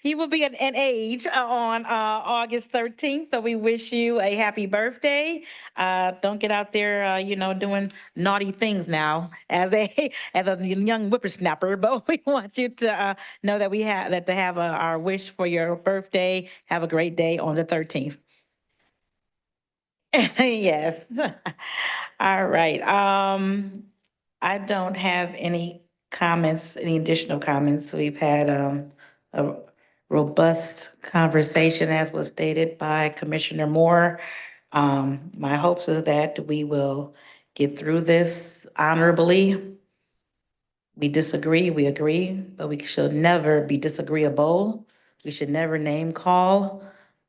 he will be an age on August 13th. So we wish you a happy birthday. Don't get out there, doing naughty things now as a young whippersnapper. But we want you to know that to have our wish for your birthday. Have a great day on the 13th. Yes. All right. I don't have any additional comments. We've had a robust conversation, as was stated by Commissioner Moore. My hopes is that we will get through this honorably. We disagree, we agree, but we should never be disagreeable. We should never name call.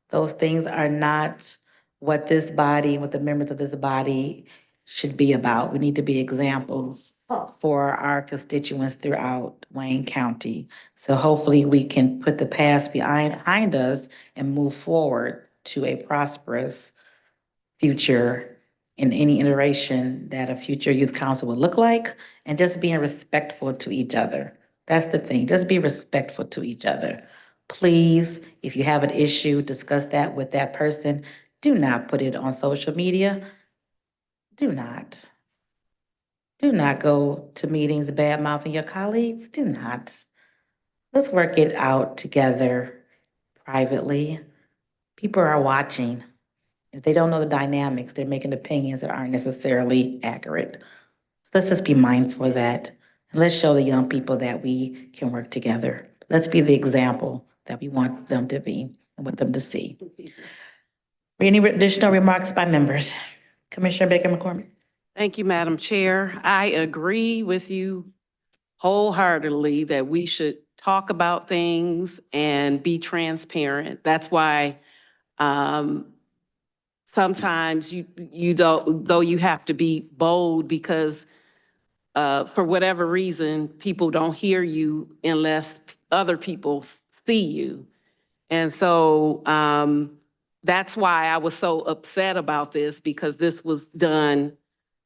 Those things are not what this body, what the members of this body should be about. We need to be examples for our constituents throughout Wayne County. So hopefully we can put the past behind us and move forward to a prosperous future in any iteration that a future youth council would look like, and just being respectful to each other. That's the thing, just be respectful to each other. Please, if you have an issue, discuss that with that person. Do not put it on social media. Do not. Do not go to meetings bad mouthing your colleagues. Do not. Let's work it out together privately. People are watching. If they don't know the dynamics, they're making opinions that aren't necessarily accurate. So let's just be mindful of that. And let's show the young people that we can work together. Let's be the example that we want them to be and want them to see. Any additional remarks by members? Commissioner Baker McCormick. Thank you, Madam Chair. I agree with you wholeheartedly that we should talk about things and be transparent. That's why sometimes you don't, though you have to be bold because for whatever reason, people don't hear you unless other people see you. And so that's why I was so upset about this, because this was done,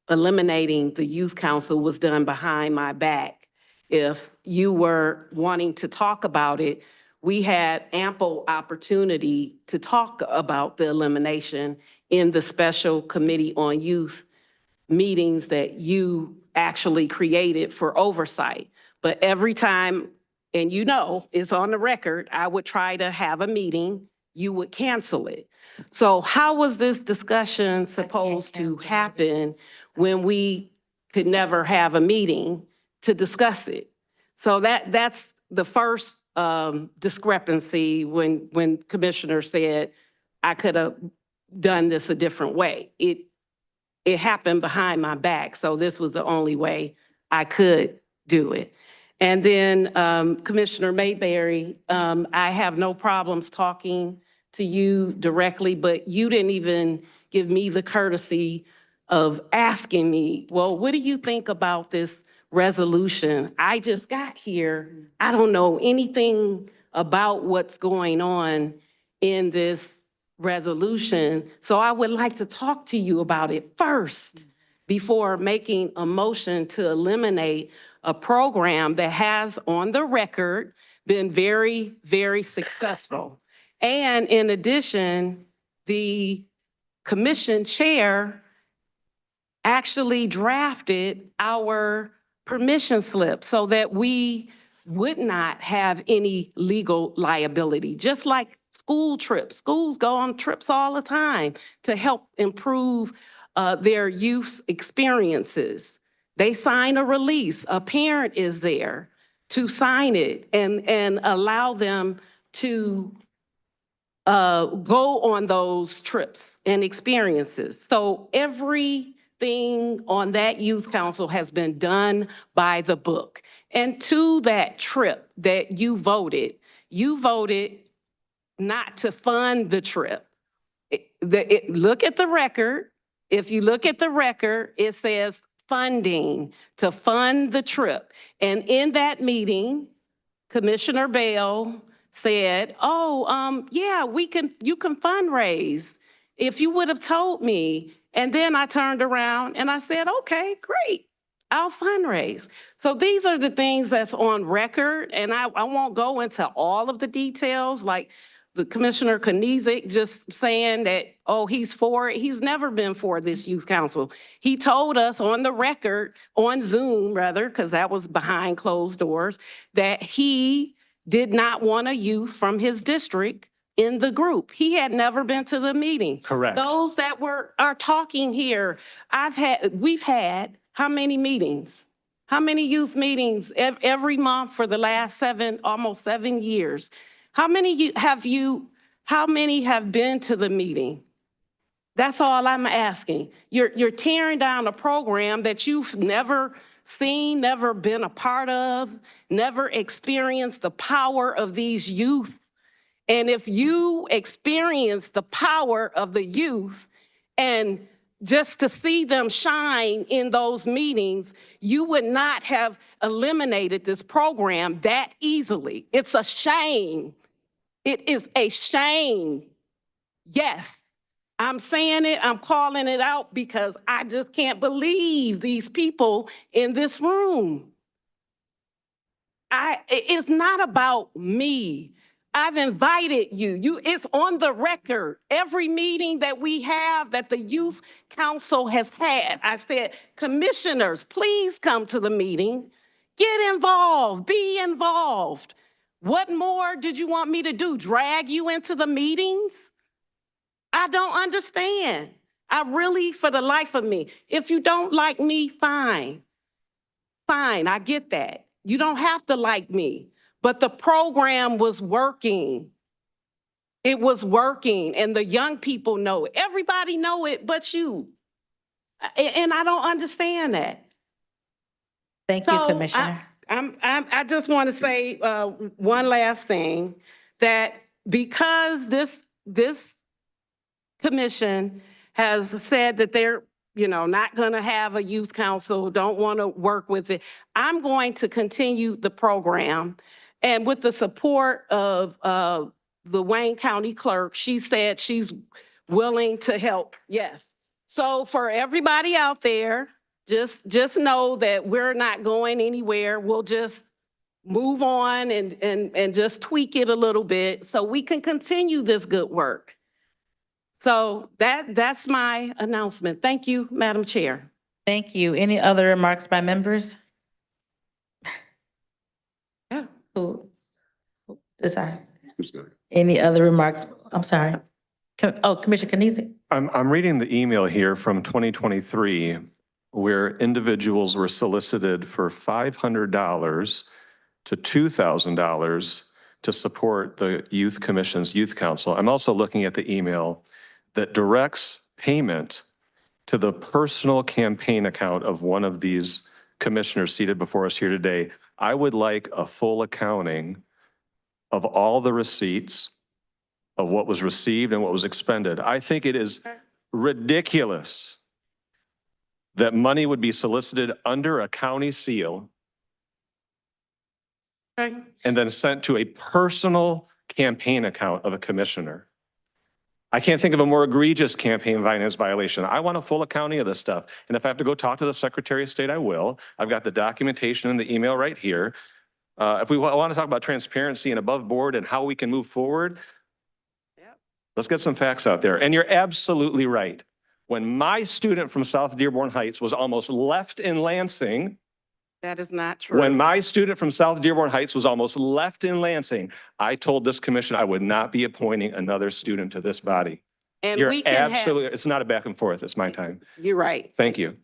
eliminating the youth council was done behind my back. If you were wanting to talk about it, we had ample opportunity to talk about the elimination in the special committee on youth meetings that you actually created for oversight. But every time, and you know, it's on the record, I would try to have a meeting, you would cancel it. So how was this discussion supposed to happen when we could never have a meeting to discuss it? So that's the first discrepancy when Commissioner said I could have done this a different way. It happened behind my back, so this was the only way I could do it. And then Commissioner Mayberry, I have no problems talking to you directly, but you didn't even give me the courtesy of asking me, well, what do you think about this resolution? I just got here. I don't know anything about what's going on in this resolution. So I would like to talk to you about it first before making a motion to eliminate a program that has on the record been very, very successful. And in addition, the commission chair actually drafted our permission slip so that we would not have any legal liability, just like school trips. Schools go on trips all the time to help improve their youth experiences. They sign a release. A parent is there to sign it and allow them to go on those trips and experiences. So everything on that youth council has been done by the book. And to that trip that you voted not to fund the trip. Look at the record. If you look at the record, it says funding to fund the trip. And in that meeting, Commissioner Bell said, oh, yeah, you can fundraise if you would have told me. And then I turned around and I said, okay, great, I'll fundraise. So these are the things that's on record, and I won't go into all of the details, like the Commissioner Kniezek just saying that, oh, he's for it. He's never been for this youth council. He told us on the record, on Zoom rather, because that was behind closed doors, that he did not want a youth from his district in the group. He had never been to the meeting. Correct. Those that are talking here, we've had how many meetings? How many youth meetings every month for the last almost 7 years? How many have been to the meeting? That's all I'm asking. You're tearing down a program that you've never seen, never been a part of, never experienced the power of these youth. And if you experience the power of the youth and just to see them shine in those meetings, you would not have eliminated this program that easily. It's a shame. It is a shame. Yes, I'm saying it, I'm calling it out because I just can't believe these people in this room. It's not about me. I've invited you. It's on the record. Every meeting that we have that the Youth Council has had, I said, commissioners, please come to the meeting. Get involved, be involved. What more did you want me to do? Drag you into the meetings? I don't understand. I really, for the life of me, if you don't like me, fine. Fine, I get that. You don't have to like me, but the program was working. It was working, and the young people know it. Everybody know it but you. And I don't understand that. Thank you, Commissioner. I just want to say one last thing, that because this commission has said that they're not going to have a youth council, don't want to work with it, I'm going to continue the program. And with the support of the Wayne County Clerk, she said she's willing to help. Yes. So for everybody out there, just know that we're not going anywhere. We'll just move on and just tweak it a little bit so we can continue this good work. So that's my announcement. Thank you, Madam Chair. Thank you. Any other remarks by members? Yeah. Who decide? Any other remarks? I'm sorry. Commissioner Canisi. I'm reading the email here from 2023 where individuals were solicited for $500 to $2,000 to support the Youth Commission's Youth Council. I'm also looking at the email that directs payment to the personal campaign account of one of these commissioners seated before us here today. I would like a full accounting of all the receipts of what was received and what was expended. I think it is ridiculous that money would be solicited under a county seal and then sent to a personal campaign account of a commissioner. I can't think of a more egregious campaign finance violation. I want a full accounting of this stuff. And if I have to go talk to the Secretary of State, I will. I've got the documentation in the email right here. If we want to talk about transparency and above board and how we can move forward, let's get some facts out there. And you're absolutely right. When my student from South Dearborn Heights was almost left in Lansing, that is not true. when my student from South Dearborn Heights was almost left in Lansing, I told this commission I would not be appointing another student to this body. And You're we can absolutely, it's not a back and forth, it's my time. You're right. Thank you.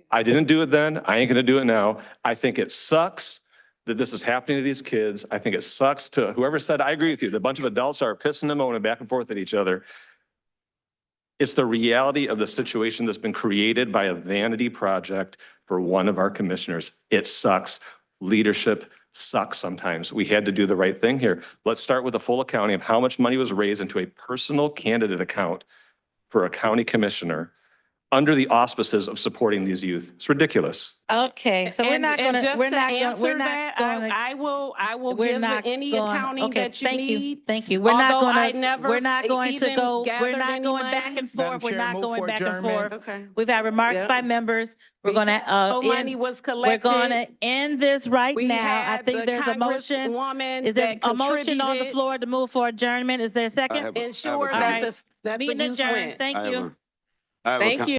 I didn't do it then, I ain't gonna do it now. I think it sucks that this is happening to these kids. I think it sucks to whoever said, I agree with you, the bunch of adults are pissing and moaning back and forth at each other. It's the reality of the situation that's been created by a vanity project for one of our commissioners. It sucks. Leadership sucks sometimes. We had to do the right thing here. Let's start with a full accounting of how much money was raised into a personal candidate account for a county commissioner under the auspices of supporting these youth. It's ridiculous. Okay, so we're not gonna, just we're to not gonna, answer we're not that, gonna. I will We're give not any going- accounting okay, that you thank need. Thank you. We're not Although I gonna, never we're not going to even go, we're gathered not any going money. back and forth. We're Chair, not move going for back and adjournment. forth. Okay. We've had remarks Yep. by members. We're gonna, No money was collected. we're gonna end this right We now. I had think the there's a motion. Congresswoman Is there that a motion on the contributed. floor to move for adjournment? Is there a second? Ensure All right. that the Meeting youth adjourned. went. Thank you. Thank you.